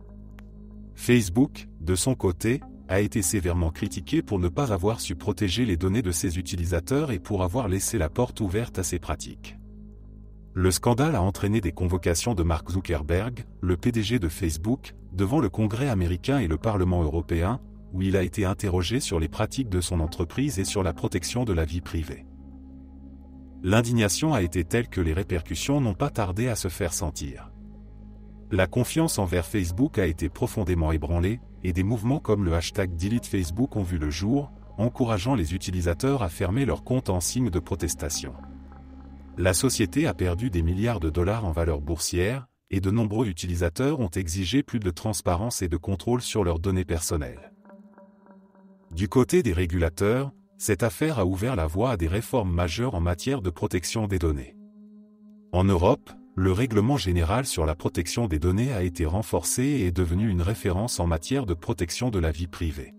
Facebook, de son côté, a été sévèrement critiqué pour ne pas avoir su protéger les données de ses utilisateurs et pour avoir laissé la porte ouverte à ces pratiques. Le scandale a entraîné des convocations de Mark Zuckerberg, le PDG de Facebook, devant le Congrès américain et le Parlement européen, où il a été interrogé sur les pratiques de son entreprise et sur la protection de la vie privée. L'indignation a été telle que les répercussions n'ont pas tardé à se faire sentir. La confiance envers Facebook a été profondément ébranlée, et des mouvements comme le hashtag #DeleteFacebook ont vu le jour, encourageant les utilisateurs à fermer leurs comptes en signe de protestation. La société a perdu des milliards de dollars en valeur boursière, et de nombreux utilisateurs ont exigé plus de transparence et de contrôle sur leurs données personnelles. Du côté des régulateurs, cette affaire a ouvert la voie à des réformes majeures en matière de protection des données. En Europe, le règlement général sur la protection des données a été renforcé et est devenu une référence en matière de protection de la vie privée.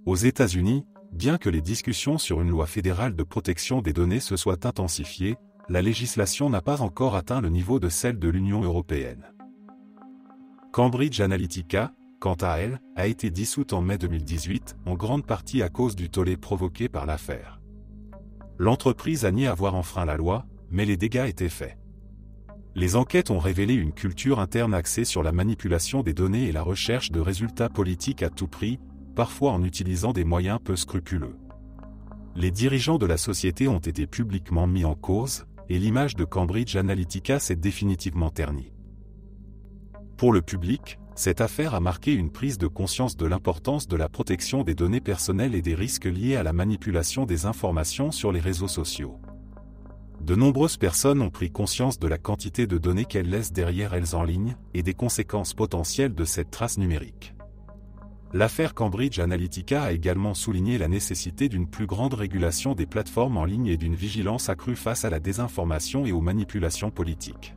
Aux États-Unis, bien que les discussions sur une loi fédérale de protection des données se soient intensifiées, la législation n'a pas encore atteint le niveau de celle de l'Union européenne. Cambridge Analytica, quant à elle, a été dissoute en mai 2018, en grande partie à cause du tollé provoqué par l'affaire. L'entreprise a nié avoir enfreint la loi, mais les dégâts étaient faits. Les enquêtes ont révélé une culture interne axée sur la manipulation des données et la recherche de résultats politiques à tout prix, parfois en utilisant des moyens peu scrupuleux. Les dirigeants de la société ont été publiquement mis en cause, et l'image de Cambridge Analytica s'est définitivement ternie. Pour le public, cette affaire a marqué une prise de conscience de l'importance de la protection des données personnelles et des risques liés à la manipulation des informations sur les réseaux sociaux. De nombreuses personnes ont pris conscience de la quantité de données qu'elles laissent derrière elles en ligne, et des conséquences potentielles de cette trace numérique. L'affaire Cambridge Analytica a également souligné la nécessité d'une plus grande régulation des plateformes en ligne et d'une vigilance accrue face à la désinformation et aux manipulations politiques.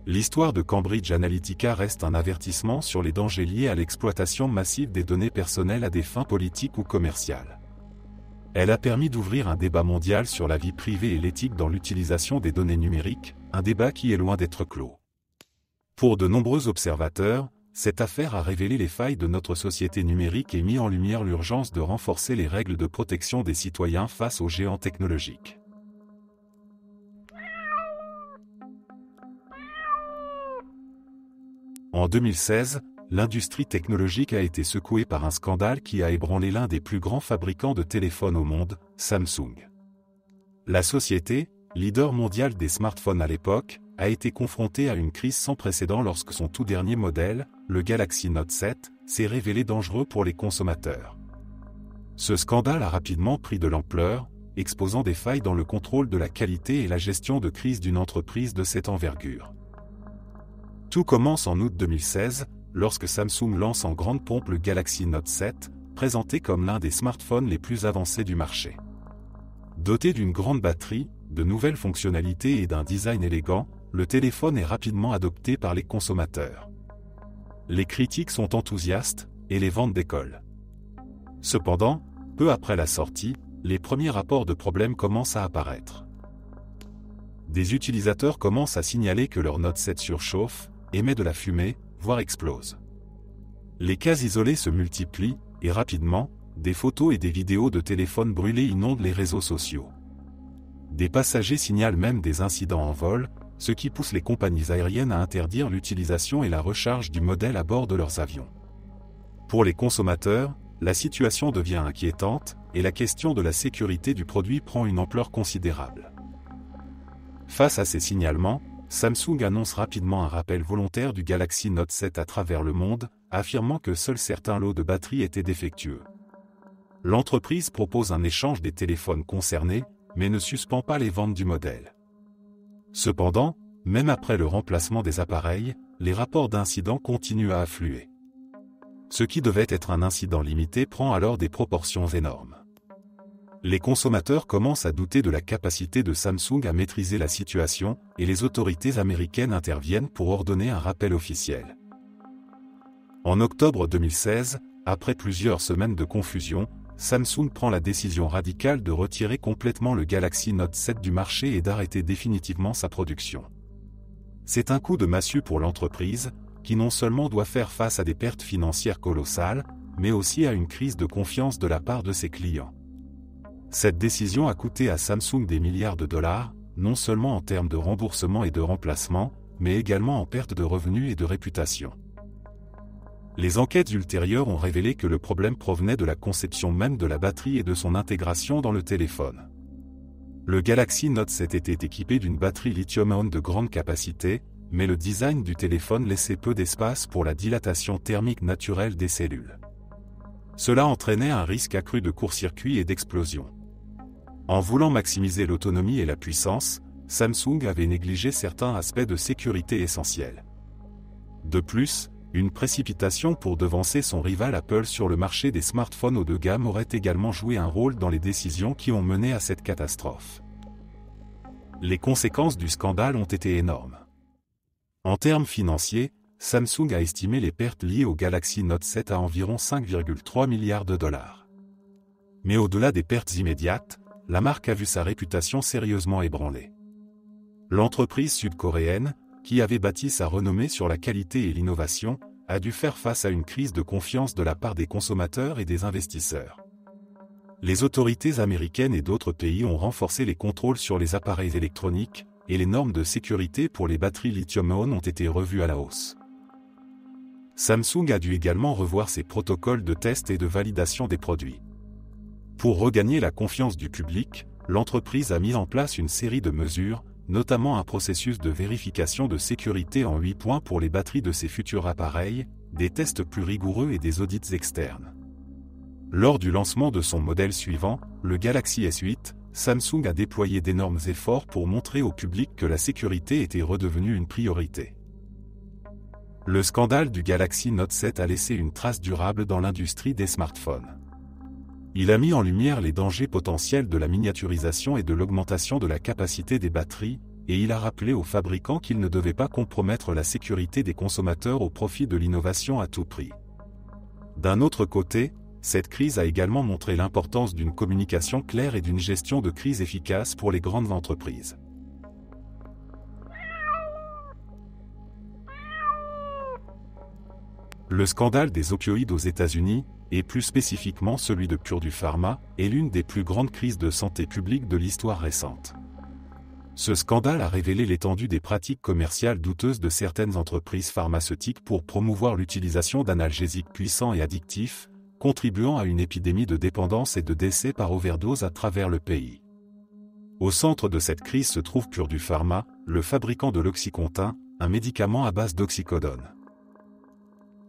L'histoire de Cambridge Analytica reste un avertissement sur les dangers liés à l'exploitation massive des données personnelles à des fins politiques ou commerciales. Elle a permis d'ouvrir un débat mondial sur la vie privée et l'éthique dans l'utilisation des données numériques, un débat qui est loin d'être clos. Pour de nombreux observateurs, cette affaire a révélé les failles de notre société numérique et mis en lumière l'urgence de renforcer les règles de protection des citoyens face aux géants technologiques. En 2016, l'industrie technologique a été secouée par un scandale qui a ébranlé l'un des plus grands fabricants de téléphones au monde, Samsung. La société, leader mondial des smartphones à l'époque, a été confrontée à une crise sans précédent lorsque son tout dernier modèle, le Galaxy Note 7, s'est révélé dangereux pour les consommateurs. Ce scandale a rapidement pris de l'ampleur, exposant des failles dans le contrôle de la qualité et la gestion de crise d'une entreprise de cette envergure. Tout commence en août 2016, lorsque Samsung lance en grande pompe le Galaxy Note 7, présenté comme l'un des smartphones les plus avancés du marché. Doté d'une grande batterie, de nouvelles fonctionnalités et d'un design élégant, le téléphone est rapidement adopté par les consommateurs. Les critiques sont enthousiastes, et les ventes décollent. Cependant, peu après la sortie, les premiers rapports de problèmes commencent à apparaître. Des utilisateurs commencent à signaler que leur Note 7 surchauffe, émet de la fumée, voire explose. Les cas isolés se multiplient, et rapidement, des photos et des vidéos de téléphones brûlés inondent les réseaux sociaux. Des passagers signalent même des incidents en vol, ce qui pousse les compagnies aériennes à interdire l'utilisation et la recharge du modèle à bord de leurs avions. Pour les consommateurs, la situation devient inquiétante, et la question de la sécurité du produit prend une ampleur considérable. Face à ces signalements, Samsung annonce rapidement un rappel volontaire du Galaxy Note 7 à travers le monde, affirmant que seuls certains lots de batterie étaient défectueux. L'entreprise propose un échange des téléphones concernés, mais ne suspend pas les ventes du modèle. Cependant, même après le remplacement des appareils, les rapports d'incidents continuent à affluer. Ce qui devait être un incident limité prend alors des proportions énormes. Les consommateurs commencent à douter de la capacité de Samsung à maîtriser la situation, et les autorités américaines interviennent pour ordonner un rappel officiel. En octobre 2016, après plusieurs semaines de confusion, Samsung prend la décision radicale de retirer complètement le Galaxy Note 7 du marché et d'arrêter définitivement sa production. C'est un coup de massue pour l'entreprise, qui non seulement doit faire face à des pertes financières colossales, mais aussi à une crise de confiance de la part de ses clients. Cette décision a coûté à Samsung des milliards de dollars, non seulement en termes de remboursement et de remplacement, mais également en perte de revenus et de réputation. Les enquêtes ultérieures ont révélé que le problème provenait de la conception même de la batterie et de son intégration dans le téléphone. Le Galaxy Note 7 était équipé d'une batterie lithium-ion de grande capacité, mais le design du téléphone laissait peu d'espace pour la dilatation thermique naturelle des cellules. Cela entraînait un risque accru de court-circuit et d'explosion. En voulant maximiser l'autonomie et la puissance, Samsung avait négligé certains aspects de sécurité essentiels. De plus, une précipitation pour devancer son rival Apple sur le marché des smartphones haut de gamme aurait également joué un rôle dans les décisions qui ont mené à cette catastrophe. Les conséquences du scandale ont été énormes. En termes financiers, Samsung a estimé les pertes liées au Galaxy Note 7 à environ 5,3 milliards de dollars. Mais au-delà des pertes immédiates, la marque a vu sa réputation sérieusement ébranlée. L'entreprise sud-coréenne, qui avait bâti sa renommée sur la qualité et l'innovation, a dû faire face à une crise de confiance de la part des consommateurs et des investisseurs. Les autorités américaines et d'autres pays ont renforcé les contrôles sur les appareils électroniques, et les normes de sécurité pour les batteries lithium-ion ont été revues à la hausse. Samsung a dû également revoir ses protocoles de test et de validation des produits. Pour regagner la confiance du public, l'entreprise a mis en place une série de mesures, notamment un processus de vérification de sécurité en 8 points pour les batteries de ses futurs appareils, des tests plus rigoureux et des audits externes. Lors du lancement de son modèle suivant, le Galaxy S8, Samsung a déployé d'énormes efforts pour montrer au public que la sécurité était redevenue une priorité. Le scandale du Galaxy Note 7 a laissé une trace durable dans l'industrie des smartphones. Il a mis en lumière les dangers potentiels de la miniaturisation et de l'augmentation de la capacité des batteries, et il a rappelé aux fabricants qu'ils ne devaient pas compromettre la sécurité des consommateurs au profit de l'innovation à tout prix. D'un autre côté, cette crise a également montré l'importance d'une communication claire et d'une gestion de crise efficace pour les grandes entreprises. Le scandale des opioïdes aux États-Unis, et plus spécifiquement celui de Purdue Pharma, est l'une des plus grandes crises de santé publique de l'histoire récente. Ce scandale a révélé l'étendue des pratiques commerciales douteuses de certaines entreprises pharmaceutiques pour promouvoir l'utilisation d'analgésiques puissants et addictifs, contribuant à une épidémie de dépendance et de décès par overdose à travers le pays. Au centre de cette crise se trouve Purdue Pharma, le fabricant de l'Oxycontin, un médicament à base d'oxycodone.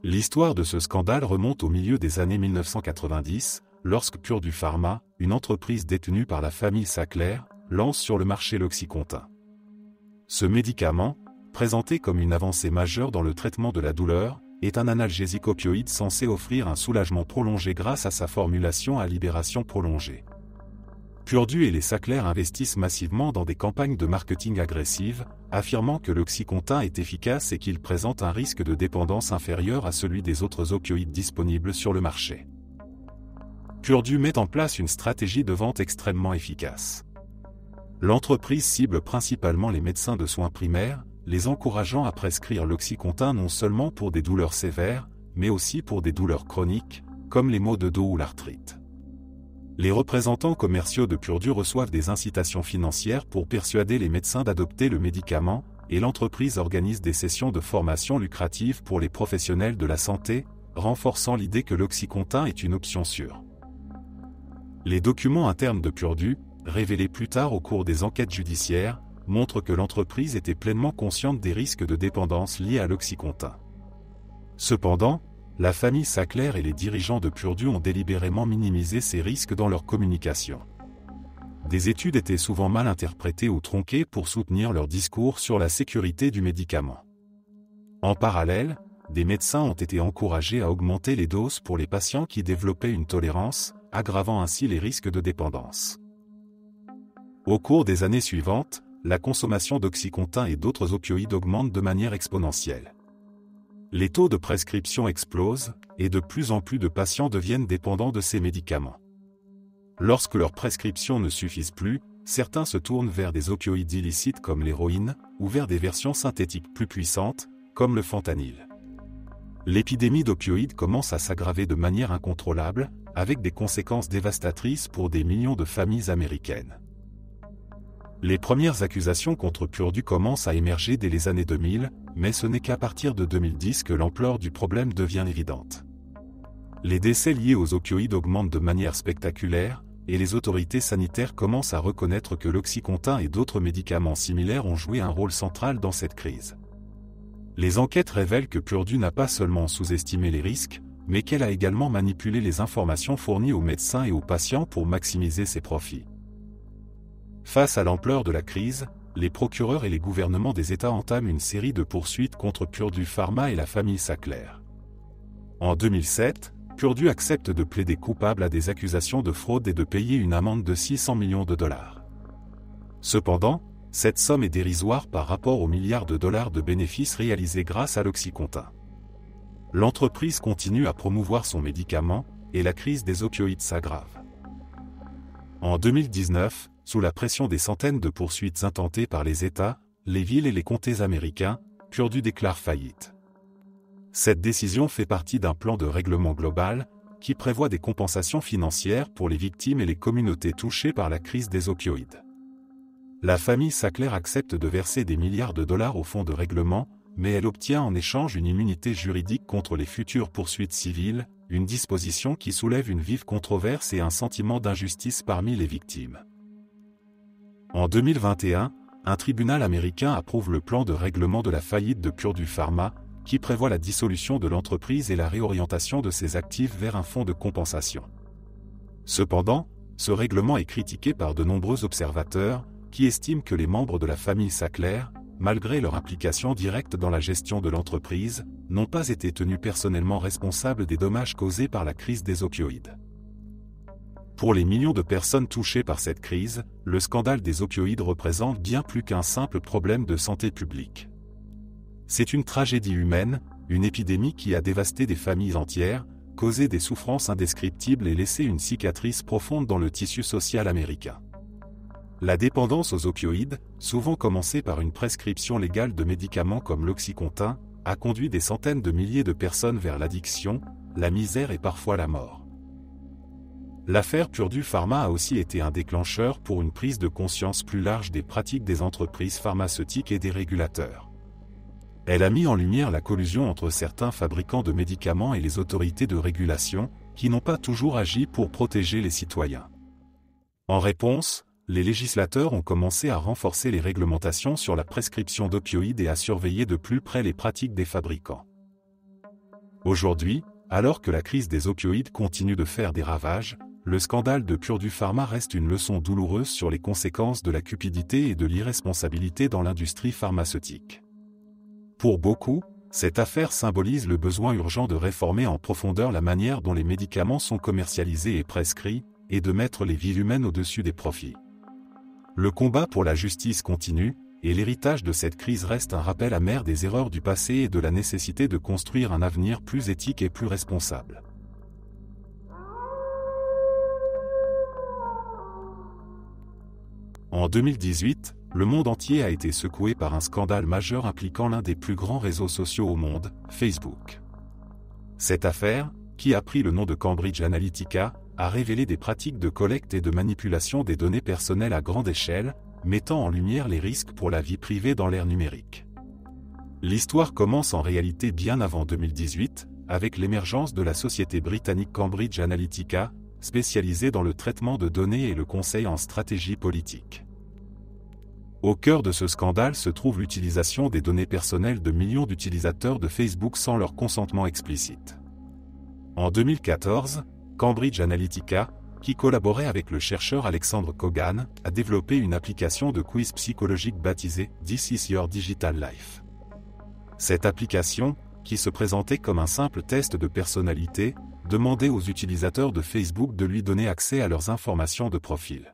L'histoire de ce scandale remonte au milieu des années 1990, lorsque Purdue Pharma, une entreprise détenue par la famille Sackler, lance sur le marché l'Oxycontin. Ce médicament, présenté comme une avancée majeure dans le traitement de la douleur, est un analgésique opioïde censé offrir un soulagement prolongé grâce à sa formulation à libération prolongée. Purdue et les Sackler investissent massivement dans des campagnes de marketing agressives, affirmant que l'Oxycontin est efficace et qu'il présente un risque de dépendance inférieur à celui des autres opioïdes disponibles sur le marché. Purdue met en place une stratégie de vente extrêmement efficace. L'entreprise cible principalement les médecins de soins primaires, les encourageant à prescrire l'Oxycontin non seulement pour des douleurs sévères, mais aussi pour des douleurs chroniques, comme les maux de dos ou l'arthrite. Les représentants commerciaux de Purdue reçoivent des incitations financières pour persuader les médecins d'adopter le médicament, et l'entreprise organise des sessions de formation lucratives pour les professionnels de la santé, renforçant l'idée que l'Oxycontin est une option sûre. Les documents internes de Purdue, révélés plus tard au cours des enquêtes judiciaires, montrent que l'entreprise était pleinement consciente des risques de dépendance liés à l'Oxycontin. Cependant, la famille Sackler et les dirigeants de Purdue ont délibérément minimisé ces risques dans leur communication. Des études étaient souvent mal interprétées ou tronquées pour soutenir leur discours sur la sécurité du médicament. En parallèle, des médecins ont été encouragés à augmenter les doses pour les patients qui développaient une tolérance, aggravant ainsi les risques de dépendance. Au cours des années suivantes, la consommation d'Oxycontin et d'autres opioïdes augmente de manière exponentielle. Les taux de prescription explosent, et de plus en plus de patients deviennent dépendants de ces médicaments. Lorsque leurs prescriptions ne suffisent plus, certains se tournent vers des opioïdes illicites comme l'héroïne, ou vers des versions synthétiques plus puissantes, comme le fentanyl. L'épidémie d'opioïdes commence à s'aggraver de manière incontrôlable, avec des conséquences dévastatrices pour des millions de familles américaines. Les premières accusations contre Purdue commencent à émerger dès les années 2000, mais ce n'est qu'à partir de 2010 que l'ampleur du problème devient évidente. Les décès liés aux opioïdes augmentent de manière spectaculaire, et les autorités sanitaires commencent à reconnaître que l'Oxycontin et d'autres médicaments similaires ont joué un rôle central dans cette crise. Les enquêtes révèlent que Purdue n'a pas seulement sous-estimé les risques, mais qu'elle a également manipulé les informations fournies aux médecins et aux patients pour maximiser ses profits. Face à l'ampleur de la crise, les procureurs et les gouvernements des États entament une série de poursuites contre Purdue Pharma et la famille Sackler. En 2007, Purdue accepte de plaider coupable à des accusations de fraude et de payer une amende de 600 millions de dollars. Cependant, cette somme est dérisoire par rapport aux milliards de dollars de bénéfices réalisés grâce à l'Oxycontin. L'entreprise continue à promouvoir son médicament, et la crise des opioïdes s'aggrave. En 2019, sous la pression des centaines de poursuites intentées par les États, les villes et les comtés américains, Purdue déclare faillite. Cette décision fait partie d'un plan de règlement global, qui prévoit des compensations financières pour les victimes et les communautés touchées par la crise des opioïdes. La famille Sackler accepte de verser des milliards de dollars au fonds de règlement, mais elle obtient en échange une immunité juridique contre les futures poursuites civiles, une disposition qui soulève une vive controverse et un sentiment d'injustice parmi les victimes. En 2021, un tribunal américain approuve le plan de règlement de la faillite de Purdue Pharma, qui prévoit la dissolution de l'entreprise et la réorientation de ses actifs vers un fonds de compensation. Cependant, ce règlement est critiqué par de nombreux observateurs, qui estiment que les membres de la famille Sackler, malgré leur implication directe dans la gestion de l'entreprise, n'ont pas été tenus personnellement responsables des dommages causés par la crise des opioïdes. Pour les millions de personnes touchées par cette crise, le scandale des opioïdes représente bien plus qu'un simple problème de santé publique. C'est une tragédie humaine, une épidémie qui a dévasté des familles entières, causé des souffrances indescriptibles et laissé une cicatrice profonde dans le tissu social américain. La dépendance aux opioïdes, souvent commencée par une prescription légale de médicaments comme l'Oxycontin, a conduit des centaines de milliers de personnes vers l'addiction, la misère et parfois la mort. L'affaire Purdue Pharma a aussi été un déclencheur pour une prise de conscience plus large des pratiques des entreprises pharmaceutiques et des régulateurs. Elle a mis en lumière la collusion entre certains fabricants de médicaments et les autorités de régulation, qui n'ont pas toujours agi pour protéger les citoyens. En réponse, les législateurs ont commencé à renforcer les réglementations sur la prescription d'opioïdes et à surveiller de plus près les pratiques des fabricants. Aujourd'hui, alors que la crise des opioïdes continue de faire des ravages, le scandale de Purdue Pharma reste une leçon douloureuse sur les conséquences de la cupidité et de l'irresponsabilité dans l'industrie pharmaceutique. Pour beaucoup, cette affaire symbolise le besoin urgent de réformer en profondeur la manière dont les médicaments sont commercialisés et prescrits, et de mettre les vies humaines au-dessus des profits. Le combat pour la justice continue, et l'héritage de cette crise reste un rappel amer des erreurs du passé et de la nécessité de construire un avenir plus éthique et plus responsable. En 2018, le monde entier a été secoué par un scandale majeur impliquant l'un des plus grands réseaux sociaux au monde, Facebook. Cette affaire, qui a pris le nom de Cambridge Analytica, a révélé des pratiques de collecte et de manipulation des données personnelles à grande échelle, mettant en lumière les risques pour la vie privée dans l'ère numérique. L'histoire commence en réalité bien avant 2018, avec l'émergence de la société britannique Cambridge Analytica, spécialisée dans le traitement de données et le conseil en stratégie politique. Au cœur de ce scandale se trouve l'utilisation des données personnelles de millions d'utilisateurs de Facebook sans leur consentement explicite. En 2014, Cambridge Analytica, qui collaborait avec le chercheur Alexandre Kogan, a développé une application de quiz psychologique baptisée « This is your digital life ». Cette application, qui se présentait comme un simple test de personnalité, demandait aux utilisateurs de Facebook de lui donner accès à leurs informations de profil.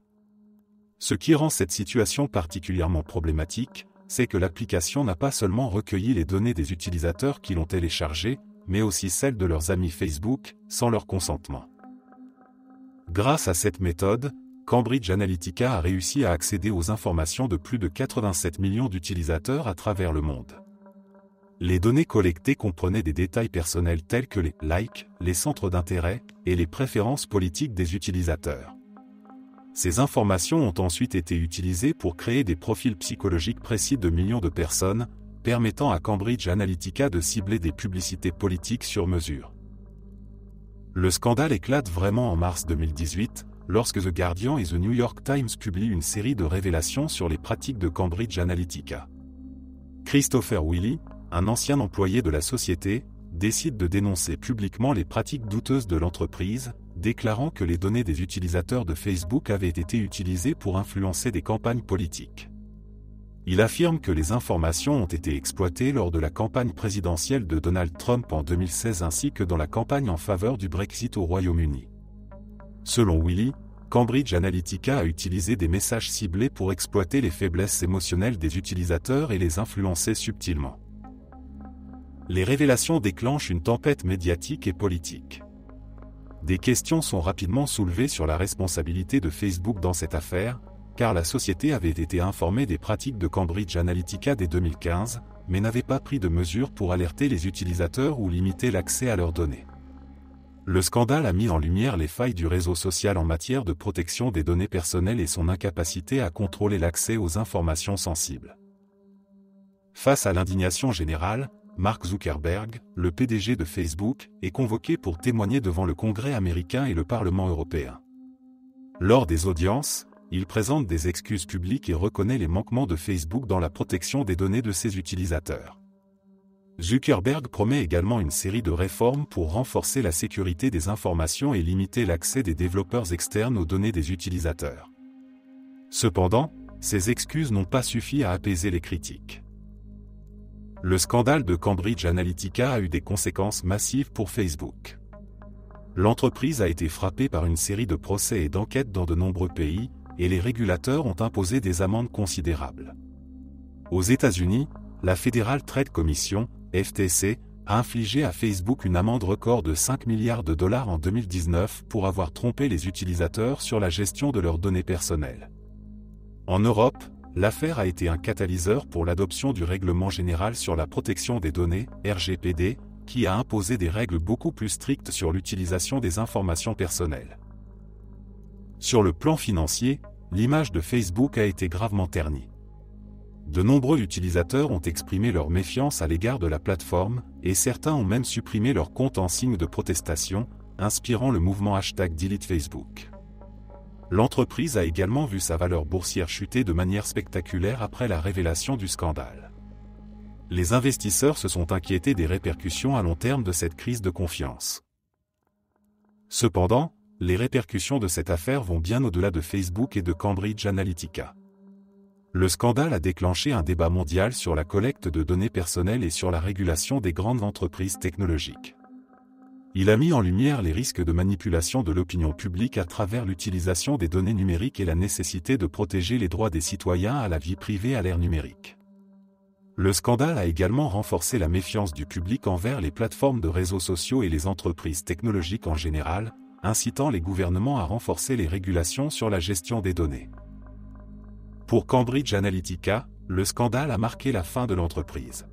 Ce qui rend cette situation particulièrement problématique, c'est que l'application n'a pas seulement recueilli les données des utilisateurs qui l'ont téléchargée, mais aussi celles de leurs amis Facebook, sans leur consentement. Grâce à cette méthode, Cambridge Analytica a réussi à accéder aux informations de plus de 87 millions d'utilisateurs à travers le monde. Les données collectées comprenaient des détails personnels tels que les likes, les centres d'intérêt et les préférences politiques des utilisateurs. Ces informations ont ensuite été utilisées pour créer des profils psychologiques précis de millions de personnes, permettant à Cambridge Analytica de cibler des publicités politiques sur mesure. Le scandale éclate vraiment en mars 2018, lorsque The Guardian et The New York Times publient une série de révélations sur les pratiques de Cambridge Analytica. Christopher Wylie, un ancien employé de la société, décide de dénoncer publiquement les pratiques douteuses de l'entreprise, déclarant que les données des utilisateurs de Facebook avaient été utilisées pour influencer des campagnes politiques. Il affirme que les informations ont été exploitées lors de la campagne présidentielle de Donald Trump en 2016 ainsi que dans la campagne en faveur du Brexit au Royaume-Uni. Selon Wylie, Cambridge Analytica a utilisé des messages ciblés pour exploiter les faiblesses émotionnelles des utilisateurs et les influencer subtilement. Les révélations déclenchent une tempête médiatique et politique. Des questions sont rapidement soulevées sur la responsabilité de Facebook dans cette affaire, car la société avait été informée des pratiques de Cambridge Analytica dès 2015, mais n'avait pas pris de mesures pour alerter les utilisateurs ou limiter l'accès à leurs données. Le scandale a mis en lumière les failles du réseau social en matière de protection des données personnelles et son incapacité à contrôler l'accès aux informations sensibles. Face à l'indignation générale, Mark Zuckerberg, le PDG de Facebook, est convoqué pour témoigner devant le Congrès américain et le Parlement européen. Lors des audiences, il présente des excuses publiques et reconnaît les manquements de Facebook dans la protection des données de ses utilisateurs. Zuckerberg promet également une série de réformes pour renforcer la sécurité des informations et limiter l'accès des développeurs externes aux données des utilisateurs. Cependant, ces excuses n'ont pas suffi à apaiser les critiques. Le scandale de Cambridge Analytica a eu des conséquences massives pour Facebook. L'entreprise a été frappée par une série de procès et d'enquêtes dans de nombreux pays, et les régulateurs ont imposé des amendes considérables. Aux États-Unis, la Federal Trade Commission, FTC, a infligé à Facebook une amende record de 5 milliards de dollars en 2019 pour avoir trompé les utilisateurs sur la gestion de leurs données personnelles. En Europe, l'affaire a été un catalyseur pour l'adoption du Règlement général sur la protection des données, RGPD, qui a imposé des règles beaucoup plus strictes sur l'utilisation des informations personnelles. Sur le plan financier, l'image de Facebook a été gravement ternie. De nombreux utilisateurs ont exprimé leur méfiance à l'égard de la plateforme, et certains ont même supprimé leur compte en signe de protestation, inspirant le mouvement #DeleteFacebook. L'entreprise a également vu sa valeur boursière chuter de manière spectaculaire après la révélation du scandale. Les investisseurs se sont inquiétés des répercussions à long terme de cette crise de confiance. Cependant, les répercussions de cette affaire vont bien au-delà de Facebook et de Cambridge Analytica. Le scandale a déclenché un débat mondial sur la collecte de données personnelles et sur la régulation des grandes entreprises technologiques. Il a mis en lumière les risques de manipulation de l'opinion publique à travers l'utilisation des données numériques et la nécessité de protéger les droits des citoyens à la vie privée à l'ère numérique. Le scandale a également renforcé la méfiance du public envers les plateformes de réseaux sociaux et les entreprises technologiques en général, incitant les gouvernements à renforcer les régulations sur la gestion des données. Pour Cambridge Analytica, le scandale a marqué la fin de l'entreprise.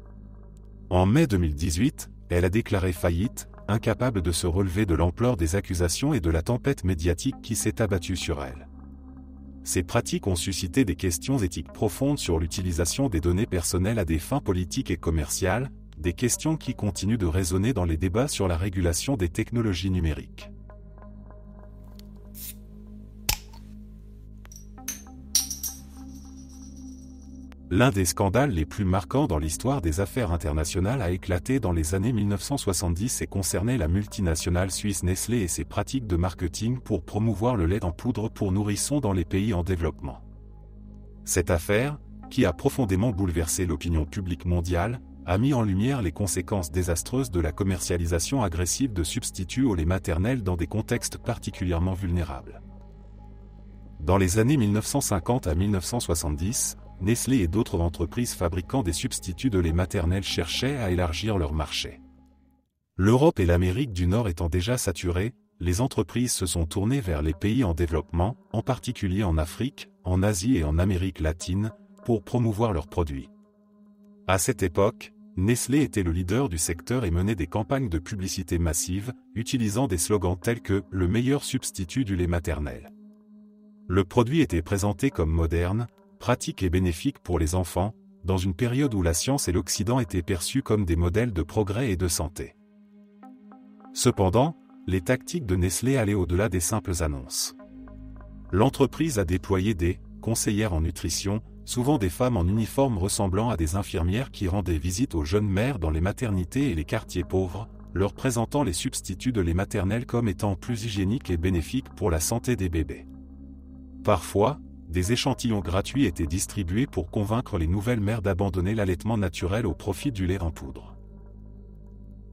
En mai 2018, elle a déclaré faillite, incapable de se relever de l'ampleur des accusations et de la tempête médiatique qui s'est abattue sur elle. Ces pratiques ont suscité des questions éthiques profondes sur l'utilisation des données personnelles à des fins politiques et commerciales, des questions qui continuent de résonner dans les débats sur la régulation des technologies numériques. L'un des scandales les plus marquants dans l'histoire des affaires internationales a éclaté dans les années 1970 et concernait la multinationale suisse Nestlé et ses pratiques de marketing pour promouvoir le lait en poudre pour nourrissons dans les pays en développement. Cette affaire, qui a profondément bouleversé l'opinion publique mondiale, a mis en lumière les conséquences désastreuses de la commercialisation agressive de substituts au lait maternel dans des contextes particulièrement vulnérables. Dans les années 1950 à 1970, Nestlé et d'autres entreprises fabriquant des substituts de lait maternel cherchaient à élargir leur marché. L'Europe et l'Amérique du Nord étant déjà saturées, les entreprises se sont tournées vers les pays en développement, en particulier en Afrique, en Asie et en Amérique latine, pour promouvoir leurs produits. À cette époque, Nestlé était le leader du secteur et menait des campagnes de publicité massives, utilisant des slogans tels que « le meilleur substitut du lait maternel ». Le produit était présenté comme moderne, pratique et bénéfique pour les enfants, dans une période où la science et l'Occident étaient perçus comme des modèles de progrès et de santé. Cependant, les tactiques de Nestlé allaient au-delà des simples annonces. L'entreprise a déployé des conseillères en nutrition, souvent des femmes en uniforme ressemblant à des infirmières qui rendaient visite aux jeunes mères dans les maternités et les quartiers pauvres, leur présentant les substituts de lait maternel comme étant plus hygiéniques et bénéfiques pour la santé des bébés. Parfois, des échantillons gratuits étaient distribués pour convaincre les nouvelles mères d'abandonner l'allaitement naturel au profit du lait en poudre.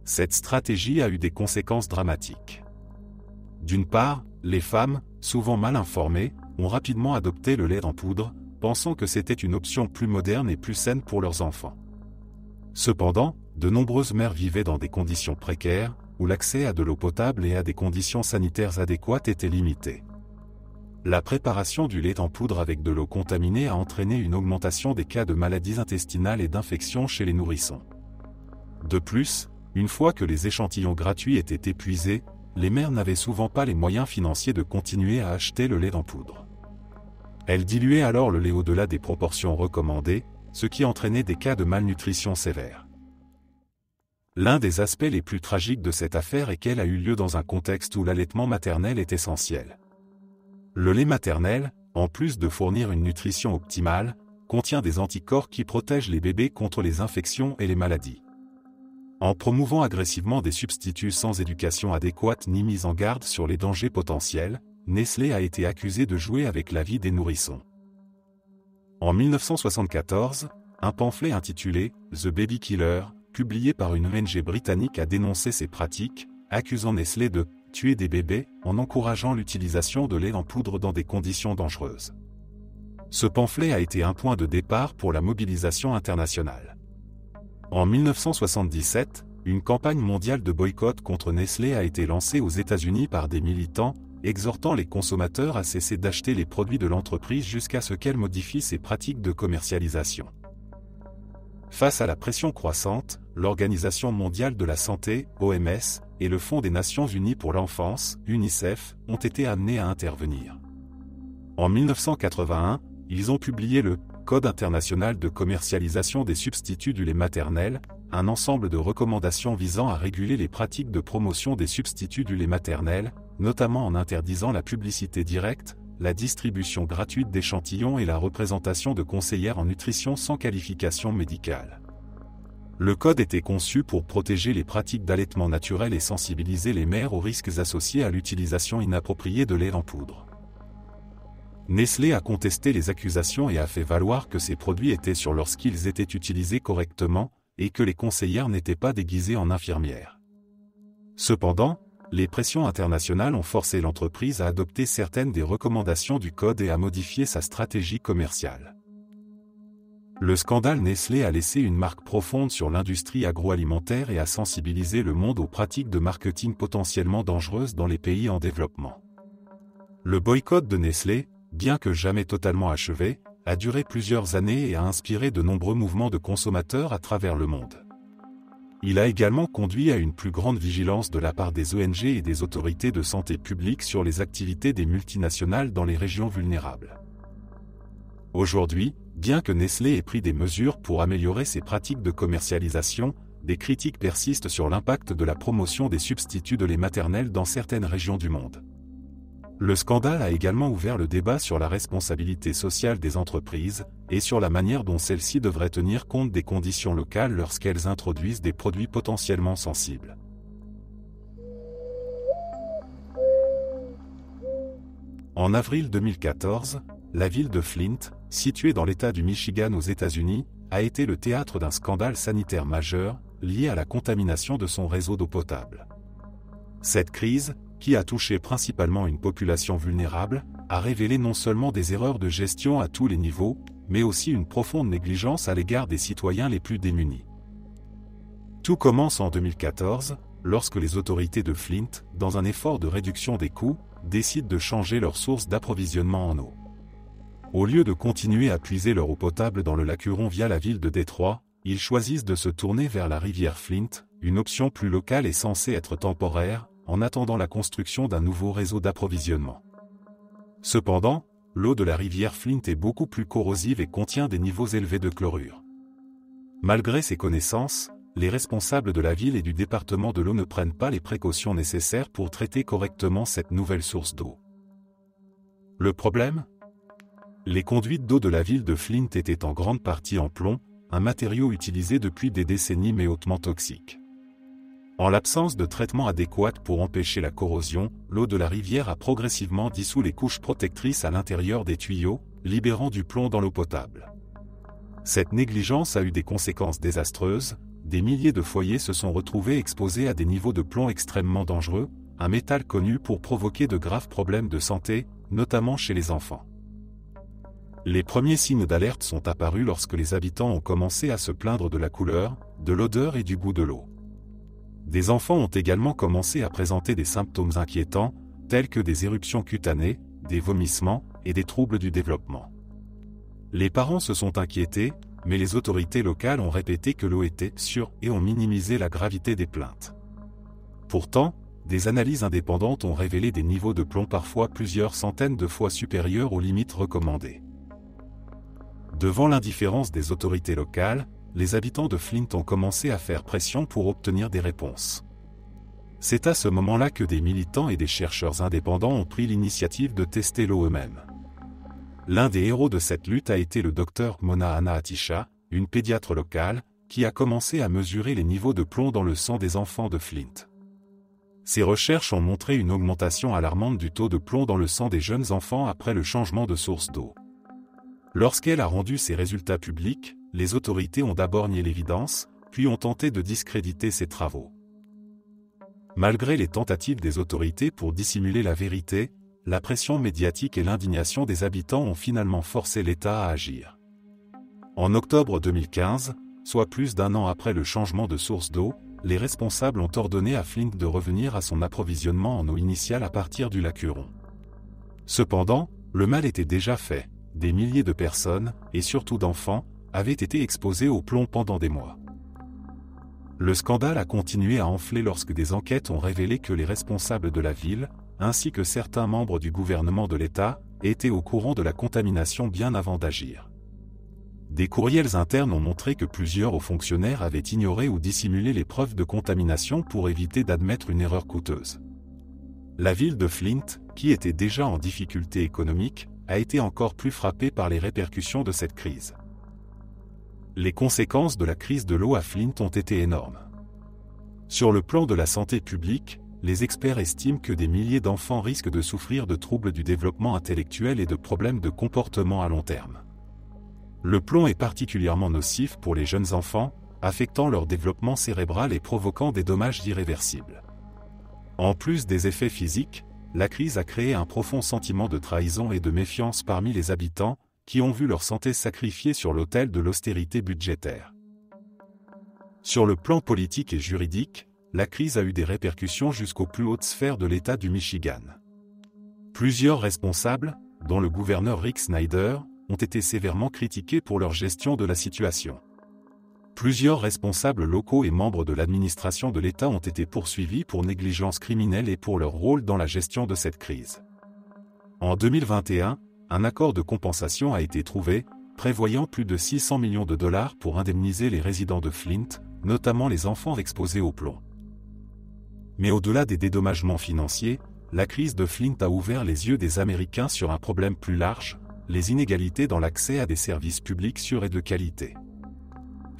Cette stratégie a eu des conséquences dramatiques. D'une part, les femmes, souvent mal informées, ont rapidement adopté le lait en poudre, pensant que c'était une option plus moderne et plus saine pour leurs enfants. Cependant, de nombreuses mères vivaient dans des conditions précaires, où l'accès à de l'eau potable et à des conditions sanitaires adéquates était limité. La préparation du lait en poudre avec de l'eau contaminée a entraîné une augmentation des cas de maladies intestinales et d'infections chez les nourrissons. De plus, une fois que les échantillons gratuits étaient épuisés, les mères n'avaient souvent pas les moyens financiers de continuer à acheter le lait en poudre. Elles diluaient alors le lait au-delà des proportions recommandées, ce qui entraînait des cas de malnutrition sévère. L'un des aspects les plus tragiques de cette affaire est qu'elle a eu lieu dans un contexte où l'allaitement maternel est essentiel. Le lait maternel, en plus de fournir une nutrition optimale, contient des anticorps qui protègent les bébés contre les infections et les maladies. En promouvant agressivement des substituts sans éducation adéquate ni mise en garde sur les dangers potentiels, Nestlé a été accusé de jouer avec la vie des nourrissons. En 1974, un pamphlet intitulé « The Baby Killer », publié par une ONG britannique a dénoncé ces pratiques, accusant Nestlé de « tuer des bébés, en encourageant l'utilisation de lait en poudre dans des conditions dangereuses. Ce pamphlet a été un point de départ pour la mobilisation internationale. En 1977, une campagne mondiale de boycott contre Nestlé a été lancée aux États-Unis par des militants, exhortant les consommateurs à cesser d'acheter les produits de l'entreprise jusqu'à ce qu'elle modifie ses pratiques de commercialisation. Face à la pression croissante, l'Organisation mondiale de la santé, OMS, et le Fonds des Nations unies pour l'enfance, UNICEF, ont été amenés à intervenir. En 1981, ils ont publié le « Code international de commercialisation des substituts du lait maternel », un ensemble de recommandations visant à réguler les pratiques de promotion des substituts du lait maternel, notamment en interdisant la publicité directe, la distribution gratuite d'échantillons et la représentation de conseillères en nutrition sans qualification médicale. Le code était conçu pour protéger les pratiques d'allaitement naturel et sensibiliser les mères aux risques associés à l'utilisation inappropriée de lait en poudre. Nestlé a contesté les accusations et a fait valoir que ces produits étaient sûrs lorsqu'ils étaient utilisés correctement, et que les conseillères n'étaient pas déguisées en infirmières. Cependant, les pressions internationales ont forcé l'entreprise à adopter certaines des recommandations du code et à modifier sa stratégie commerciale. Le scandale Nestlé a laissé une marque profonde sur l'industrie agroalimentaire et a sensibilisé le monde aux pratiques de marketing potentiellement dangereuses dans les pays en développement. Le boycott de Nestlé, bien que jamais totalement achevé, a duré plusieurs années et a inspiré de nombreux mouvements de consommateurs à travers le monde. Il a également conduit à une plus grande vigilance de la part des ONG et des autorités de santé publique sur les activités des multinationales dans les régions vulnérables. Aujourd'hui, bien que Nestlé ait pris des mesures pour améliorer ses pratiques de commercialisation, des critiques persistent sur l'impact de la promotion des substituts de lait maternel dans certaines régions du monde. Le scandale a également ouvert le débat sur la responsabilité sociale des entreprises et sur la manière dont celles-ci devraient tenir compte des conditions locales lorsqu'elles introduisent des produits potentiellement sensibles. En avril 2014, la ville de Flint, située dans l'État du Michigan aux États-Unis, a été le théâtre d'un scandale sanitaire majeur lié à la contamination de son réseau d'eau potable. Cette crise, qui a touché principalement une population vulnérable, a révélé non seulement des erreurs de gestion à tous les niveaux, mais aussi une profonde négligence à l'égard des citoyens les plus démunis. Tout commence en 2014, lorsque les autorités de Flint, dans un effort de réduction des coûts, décident de changer leur source d'approvisionnement en eau. Au lieu de continuer à puiser leur eau potable dans le lac Huron via la ville de Détroit, ils choisissent de se tourner vers la rivière Flint, une option plus locale et censée être temporaire, en attendant la construction d'un nouveau réseau d'approvisionnement. Cependant, l'eau de la rivière Flint est beaucoup plus corrosive et contient des niveaux élevés de chlorure. Malgré ces connaissances, les responsables de la ville et du département de l'eau ne prennent pas les précautions nécessaires pour traiter correctement cette nouvelle source d'eau. Le problème ? Les conduites d'eau de la ville de Flint étaient en grande partie en plomb, un matériau utilisé depuis des décennies mais hautement toxique. En l'absence de traitement adéquat pour empêcher la corrosion, l'eau de la rivière a progressivement dissous les couches protectrices à l'intérieur des tuyaux, libérant du plomb dans l'eau potable. Cette négligence a eu des conséquences désastreuses, des milliers de foyers se sont retrouvés exposés à des niveaux de plomb extrêmement dangereux, un métal connu pour provoquer de graves problèmes de santé, notamment chez les enfants. Les premiers signes d'alerte sont apparus lorsque les habitants ont commencé à se plaindre de la couleur, de l'odeur et du goût de l'eau. Des enfants ont également commencé à présenter des symptômes inquiétants, tels que des éruptions cutanées, des vomissements et des troubles du développement. Les parents se sont inquiétés, mais les autorités locales ont répété que l'eau était sûre et ont minimisé la gravité des plaintes. Pourtant, des analyses indépendantes ont révélé des niveaux de plomb parfois plusieurs centaines de fois supérieurs aux limites recommandées. Devant l'indifférence des autorités locales, les habitants de Flint ont commencé à faire pression pour obtenir des réponses. C'est à ce moment-là que des militants et des chercheurs indépendants ont pris l'initiative de tester l'eau eux-mêmes. L'un des héros de cette lutte a été le docteur Mona Ana-Atisha, une pédiatre locale, qui a commencé à mesurer les niveaux de plomb dans le sang des enfants de Flint. Ces recherches ont montré une augmentation alarmante du taux de plomb dans le sang des jeunes enfants après le changement de source d'eau. Lorsqu'elle a rendu ces résultats publics, les autorités ont d'abord nié l'évidence, puis ont tenté de discréditer ses travaux. Malgré les tentatives des autorités pour dissimuler la vérité, la pression médiatique et l'indignation des habitants ont finalement forcé l'État à agir. En octobre 2015, soit plus d'un an après le changement de source d'eau, les responsables ont ordonné à Flint de revenir à son approvisionnement en eau initiale à partir du lac Huron. Cependant, le mal était déjà fait. Des milliers de personnes, et surtout d'enfants, avaient été exposés au plomb pendant des mois. Le scandale a continué à enfler lorsque des enquêtes ont révélé que les responsables de la ville, ainsi que certains membres du gouvernement de l'État, étaient au courant de la contamination bien avant d'agir. Des courriels internes ont montré que plusieurs hauts fonctionnaires avaient ignoré ou dissimulé les preuves de contamination pour éviter d'admettre une erreur coûteuse. La ville de Flint, qui était déjà en difficulté économique, a été encore plus frappée par les répercussions de cette crise. Les conséquences de la crise de l'eau à Flint ont été énormes. Sur le plan de la santé publique, les experts estiment que des milliers d'enfants risquent de souffrir de troubles du développement intellectuel et de problèmes de comportement à long terme. Le plomb est particulièrement nocif pour les jeunes enfants, affectant leur développement cérébral et provoquant des dommages irréversibles. En plus des effets physiques, la crise a créé un profond sentiment de trahison et de méfiance parmi les habitants, qui ont vu leur santé sacrifiée sur l'autel de l'austérité budgétaire. Sur le plan politique et juridique, la crise a eu des répercussions jusqu'aux plus hautes sphères de l'État du Michigan. Plusieurs responsables, dont le gouverneur Rick Snyder, ont été sévèrement critiqués pour leur gestion de la situation. Plusieurs responsables locaux et membres de l'administration de l'État ont été poursuivis pour négligence criminelle et pour leur rôle dans la gestion de cette crise. En 2021, un accord de compensation a été trouvé, prévoyant plus de 600 millions de dollars pour indemniser les résidents de Flint, notamment les enfants exposés au plomb. Mais au-delà des dédommagements financiers, la crise de Flint a ouvert les yeux des Américains sur un problème plus large, les inégalités dans l'accès à des services publics sûrs et de qualité.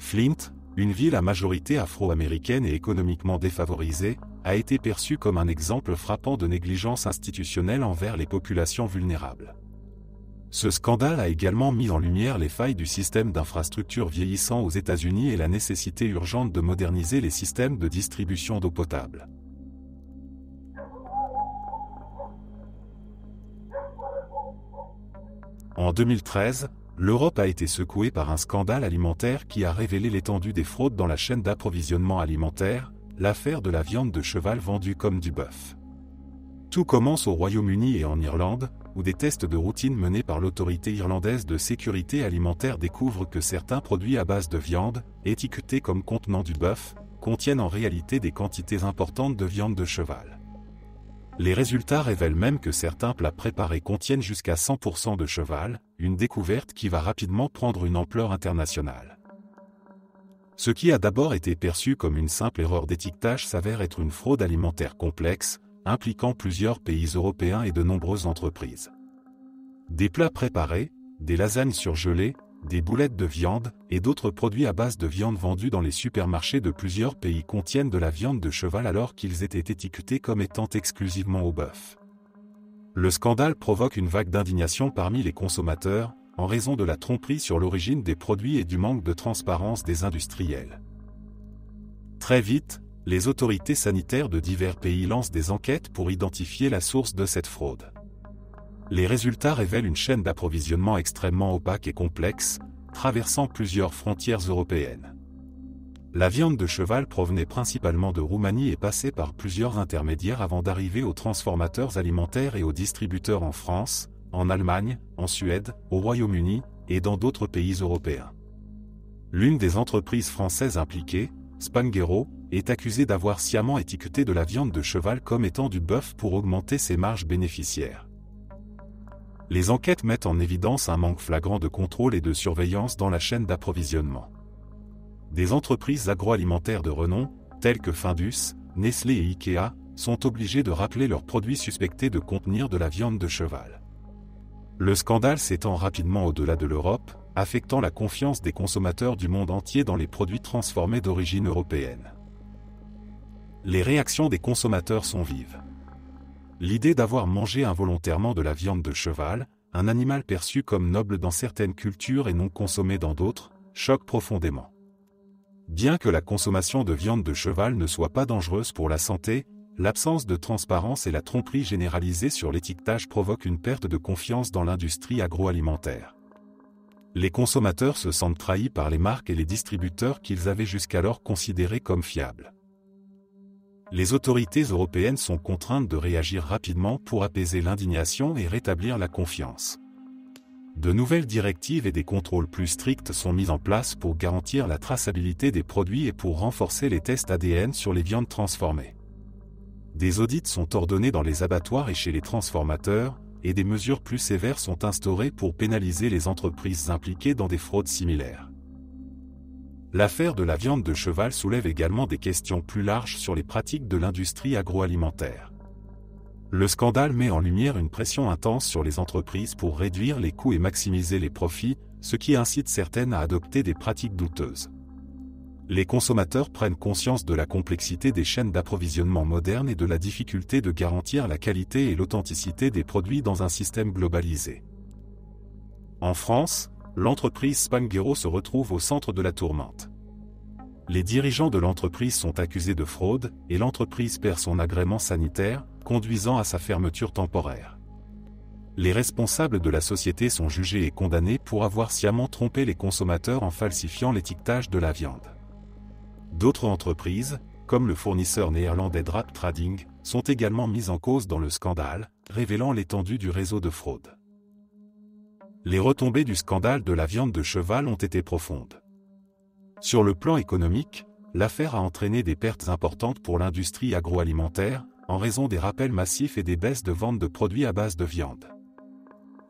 Flint, une ville à majorité afro-américaine et économiquement défavorisée, a été perçue comme un exemple frappant de négligence institutionnelle envers les populations vulnérables. Ce scandale a également mis en lumière les failles du système d'infrastructures vieillissant aux États-Unis et la nécessité urgente de moderniser les systèmes de distribution d'eau potable. En 2013, l'Europe a été secouée par un scandale alimentaire qui a révélé l'étendue des fraudes dans la chaîne d'approvisionnement alimentaire, l'affaire de la viande de cheval vendue comme du bœuf. Tout commence au Royaume-Uni et en Irlande, où des tests de routine menés par l'autorité irlandaise de sécurité alimentaire découvrent que certains produits à base de viande, étiquetés comme contenant du bœuf, contiennent en réalité des quantités importantes de viande de cheval. Les résultats révèlent même que certains plats préparés contiennent jusqu'à 100% de cheval, une découverte qui va rapidement prendre une ampleur internationale. Ce qui a d'abord été perçu comme une simple erreur d'étiquetage s'avère être une fraude alimentaire complexe, impliquant plusieurs pays européens et de nombreuses entreprises. Des plats préparés, des lasagnes surgelées, des boulettes de viande et d'autres produits à base de viande vendus dans les supermarchés de plusieurs pays contiennent de la viande de cheval alors qu'ils étaient étiquetés comme étant exclusivement au bœuf. Le scandale provoque une vague d'indignation parmi les consommateurs, en raison de la tromperie sur l'origine des produits et du manque de transparence des industriels. Très vite, les autorités sanitaires de divers pays lancent des enquêtes pour identifier la source de cette fraude. Les résultats révèlent une chaîne d'approvisionnement extrêmement opaque et complexe, traversant plusieurs frontières européennes. La viande de cheval provenait principalement de Roumanie et passait par plusieurs intermédiaires avant d'arriver aux transformateurs alimentaires et aux distributeurs en France, en Allemagne, en Suède, au Royaume-Uni et dans d'autres pays européens. L'une des entreprises françaises impliquées, Spanghero, est accusée d'avoir sciemment étiqueté de la viande de cheval comme étant du bœuf pour augmenter ses marges bénéficiaires. Les enquêtes mettent en évidence un manque flagrant de contrôle et de surveillance dans la chaîne d'approvisionnement. Des entreprises agroalimentaires de renom, telles que Findus, Nestlé et Ikea, sont obligées de rappeler leurs produits suspectés de contenir de la viande de cheval. Le scandale s'étend rapidement au-delà de l'Europe, affectant la confiance des consommateurs du monde entier dans les produits transformés d'origine européenne. Les réactions des consommateurs sont vives. L'idée d'avoir mangé involontairement de la viande de cheval, un animal perçu comme noble dans certaines cultures et non consommé dans d'autres, choque profondément. Bien que la consommation de viande de cheval ne soit pas dangereuse pour la santé, l'absence de transparence et la tromperie généralisée sur l'étiquetage provoquent une perte de confiance dans l'industrie agroalimentaire. Les consommateurs se sentent trahis par les marques et les distributeurs qu'ils avaient jusqu'alors considérés comme fiables. Les autorités européennes sont contraintes de réagir rapidement pour apaiser l'indignation et rétablir la confiance. De nouvelles directives et des contrôles plus stricts sont mis en place pour garantir la traçabilité des produits et pour renforcer les tests ADN sur les viandes transformées. Des audits sont ordonnés dans les abattoirs et chez les transformateurs, et des mesures plus sévères sont instaurées pour pénaliser les entreprises impliquées dans des fraudes similaires. L'affaire de la viande de cheval soulève également des questions plus larges sur les pratiques de l'industrie agroalimentaire. Le scandale met en lumière une pression intense sur les entreprises pour réduire les coûts et maximiser les profits, ce qui incite certaines à adopter des pratiques douteuses. Les consommateurs prennent conscience de la complexité des chaînes d'approvisionnement modernes et de la difficulté de garantir la qualité et l'authenticité des produits dans un système globalisé. En France, l'entreprise Spanghero se retrouve au centre de la tourmente. Les dirigeants de l'entreprise sont accusés de fraude et l'entreprise perd son agrément sanitaire, conduisant à sa fermeture temporaire. Les responsables de la société sont jugés et condamnés pour avoir sciemment trompé les consommateurs en falsifiant l'étiquetage de la viande. D'autres entreprises, comme le fournisseur néerlandais Drap Trading, sont également mises en cause dans le scandale, révélant l'étendue du réseau de fraude. Les retombées du scandale de la viande de cheval ont été profondes. Sur le plan économique, l'affaire a entraîné des pertes importantes pour l'industrie agroalimentaire, en raison des rappels massifs et des baisses de vente de produits à base de viande.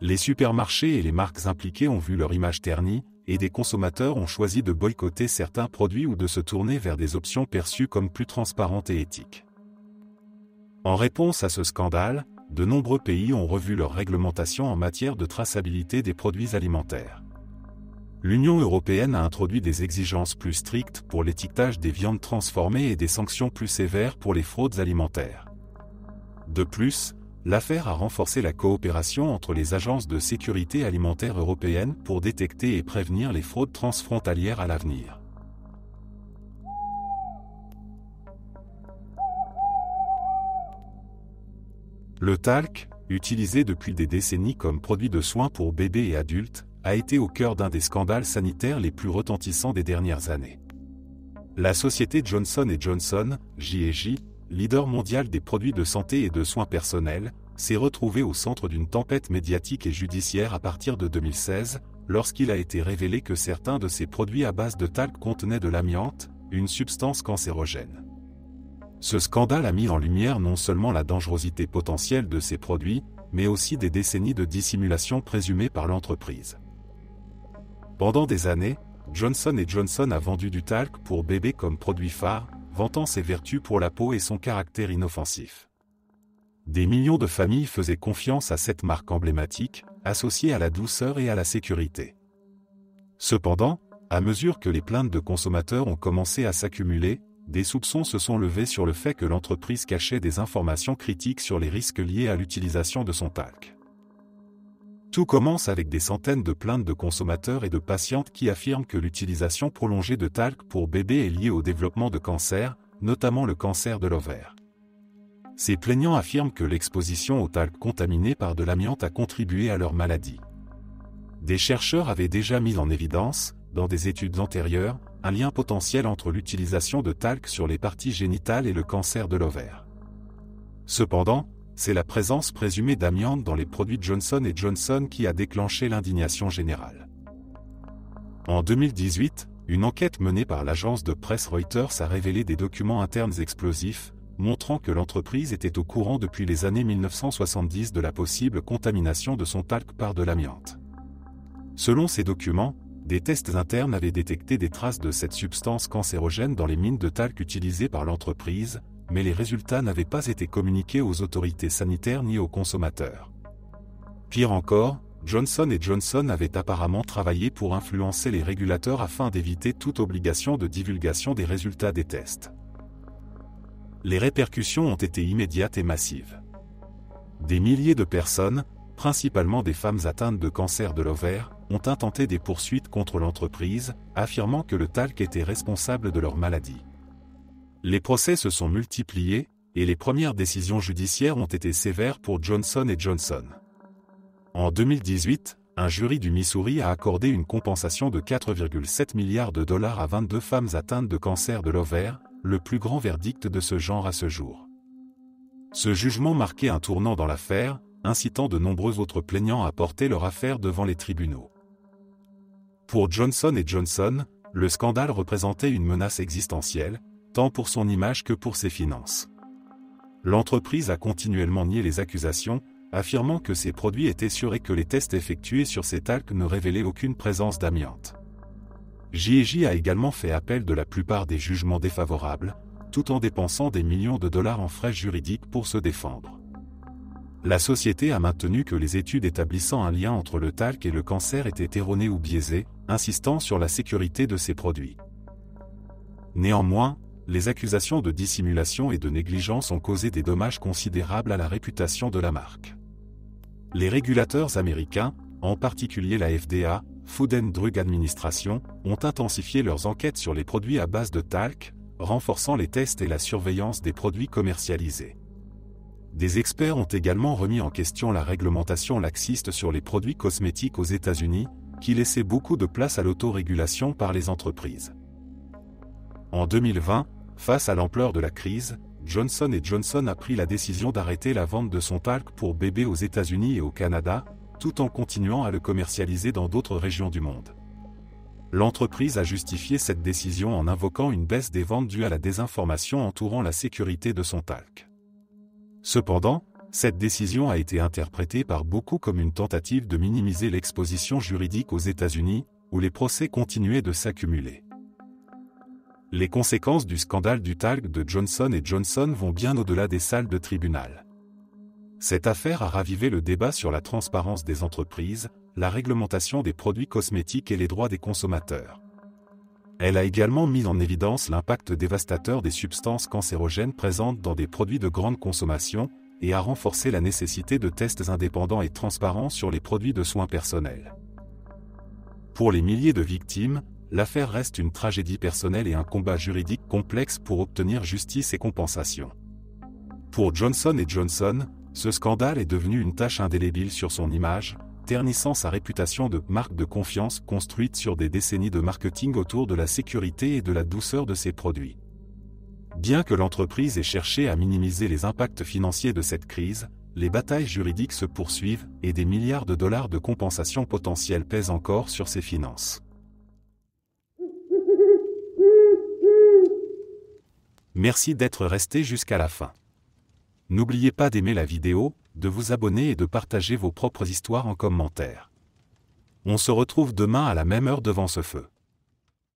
Les supermarchés et les marques impliquées ont vu leur image ternie, et des consommateurs ont choisi de boycotter certains produits ou de se tourner vers des options perçues comme plus transparentes et éthiques. En réponse à ce scandale, de nombreux pays ont revu leur réglementation en matière de traçabilité des produits alimentaires. L'Union européenne a introduit des exigences plus strictes pour l'étiquetage des viandes transformées et des sanctions plus sévères pour les fraudes alimentaires. De plus, l'affaire a renforcé la coopération entre les agences de sécurité alimentaire européennes pour détecter et prévenir les fraudes transfrontalières à l'avenir. Le talc, utilisé depuis des décennies comme produit de soins pour bébés et adultes, a été au cœur d'un des scandales sanitaires les plus retentissants des dernières années. La société Johnson & Johnson, J&J, leader mondial des produits de santé et de soins personnels, s'est retrouvé au centre d'une tempête médiatique et judiciaire à partir de 2016, lorsqu'il a été révélé que certains de ces produits à base de talc contenaient de l'amiante, une substance cancérogène. Ce scandale a mis en lumière non seulement la dangerosité potentielle de ces produits, mais aussi des décennies de dissimulation présumée par l'entreprise. Pendant des années, Johnson & Johnson a vendu du talc pour bébé comme produit phare, vantant ses vertus pour la peau et son caractère inoffensif. Des millions de familles faisaient confiance à cette marque emblématique, associée à la douceur et à la sécurité. Cependant, à mesure que les plaintes de consommateurs ont commencé à s'accumuler, des soupçons se sont levés sur le fait que l'entreprise cachait des informations critiques sur les risques liés à l'utilisation de son talc. Tout commence avec des centaines de plaintes de consommateurs et de patientes qui affirment que l'utilisation prolongée de talc pour bébé est liée au développement de cancers, notamment le cancer de l'ovaire. Ces plaignants affirment que l'exposition au talc contaminé par de l'amiante a contribué à leur maladie. Des chercheurs avaient déjà mis en évidence, dans des études antérieures, un lien potentiel entre l'utilisation de talc sur les parties génitales et le cancer de l'ovaire. Cependant, c'est la présence présumée d'amiante dans les produits Johnson & Johnson qui a déclenché l'indignation générale. En 2018, une enquête menée par l'agence de presse Reuters a révélé des documents internes explosifs, montrant que l'entreprise était au courant depuis les années 1970 de la possible contamination de son talc par de l'amiante. Selon ces documents, des tests internes avaient détecté des traces de cette substance cancérogène dans les mines de talc utilisées par l'entreprise, mais les résultats n'avaient pas été communiqués aux autorités sanitaires ni aux consommateurs. Pire encore, Johnson & Johnson avait apparemment travaillé pour influencer les régulateurs afin d'éviter toute obligation de divulgation des résultats des tests. Les répercussions ont été immédiates et massives. Des milliers de personnes, principalement des femmes atteintes de cancer de l'ovaire, ont intenté des poursuites contre l'entreprise, affirmant que le talc était responsable de leur maladie. Les procès se sont multipliés, et les premières décisions judiciaires ont été sévères pour Johnson & Johnson. En 2018, un jury du Missouri a accordé une compensation de 4,7 milliards de dollars à 22 femmes atteintes de cancer de l'ovaire, le plus grand verdict de ce genre à ce jour. Ce jugement marquait un tournant dans l'affaire, incitant de nombreux autres plaignants à porter leur affaire devant les tribunaux. Pour Johnson & Johnson, le scandale représentait une menace existentielle, tant pour son image que pour ses finances. L'entreprise a continuellement nié les accusations, affirmant que ses produits étaient sûrs et que les tests effectués sur ces talcs ne révélaient aucune présence d'amiante. J&J a également fait appel de la plupart des jugements défavorables, tout en dépensant des millions de dollars en frais juridiques pour se défendre. La société a maintenu que les études établissant un lien entre le talc et le cancer étaient erronées ou biaisées, insistant sur la sécurité de ces produits. Néanmoins, les accusations de dissimulation et de négligence ont causé des dommages considérables à la réputation de la marque. Les régulateurs américains, en particulier la FDA, Food and Drug Administration, ont intensifié leurs enquêtes sur les produits à base de talc, renforçant les tests et la surveillance des produits commercialisés. Des experts ont également remis en question la réglementation laxiste sur les produits cosmétiques aux États-Unis, qui laissait beaucoup de place à l'autorégulation par les entreprises. En 2020, face à l'ampleur de la crise, Johnson & Johnson a pris la décision d'arrêter la vente de son talc pour bébés aux États-Unis et au Canada, tout en continuant à le commercialiser dans d'autres régions du monde. L'entreprise a justifié cette décision en invoquant une baisse des ventes due à la désinformation entourant la sécurité de son talc. Cependant, cette décision a été interprétée par beaucoup comme une tentative de minimiser l'exposition juridique aux États-Unis, où les procès continuaient de s'accumuler. Les conséquences du scandale du talc de Johnson & Johnson vont bien au-delà des salles de tribunal. Cette affaire a ravivé le débat sur la transparence des entreprises, la réglementation des produits cosmétiques et les droits des consommateurs. Elle a également mis en évidence l'impact dévastateur des substances cancérogènes présentes dans des produits de grande consommation, et a renforcé la nécessité de tests indépendants et transparents sur les produits de soins personnels. Pour les milliers de victimes, l'affaire reste une tragédie personnelle et un combat juridique complexe pour obtenir justice et compensation. Pour Johnson & Johnson, ce scandale est devenu une tache indélébile sur son image, ternissant sa réputation de marque de confiance construite sur des décennies de marketing autour de la sécurité et de la douceur de ses produits. Bien que l'entreprise ait cherché à minimiser les impacts financiers de cette crise, les batailles juridiques se poursuivent et des milliards de dollars de compensation potentielle pèsent encore sur ses finances. Merci d'être resté jusqu'à la fin. N'oubliez pas d'aimer la vidéo, de vous abonner et de partager vos propres histoires en commentaire. On se retrouve demain à la même heure devant ce feu.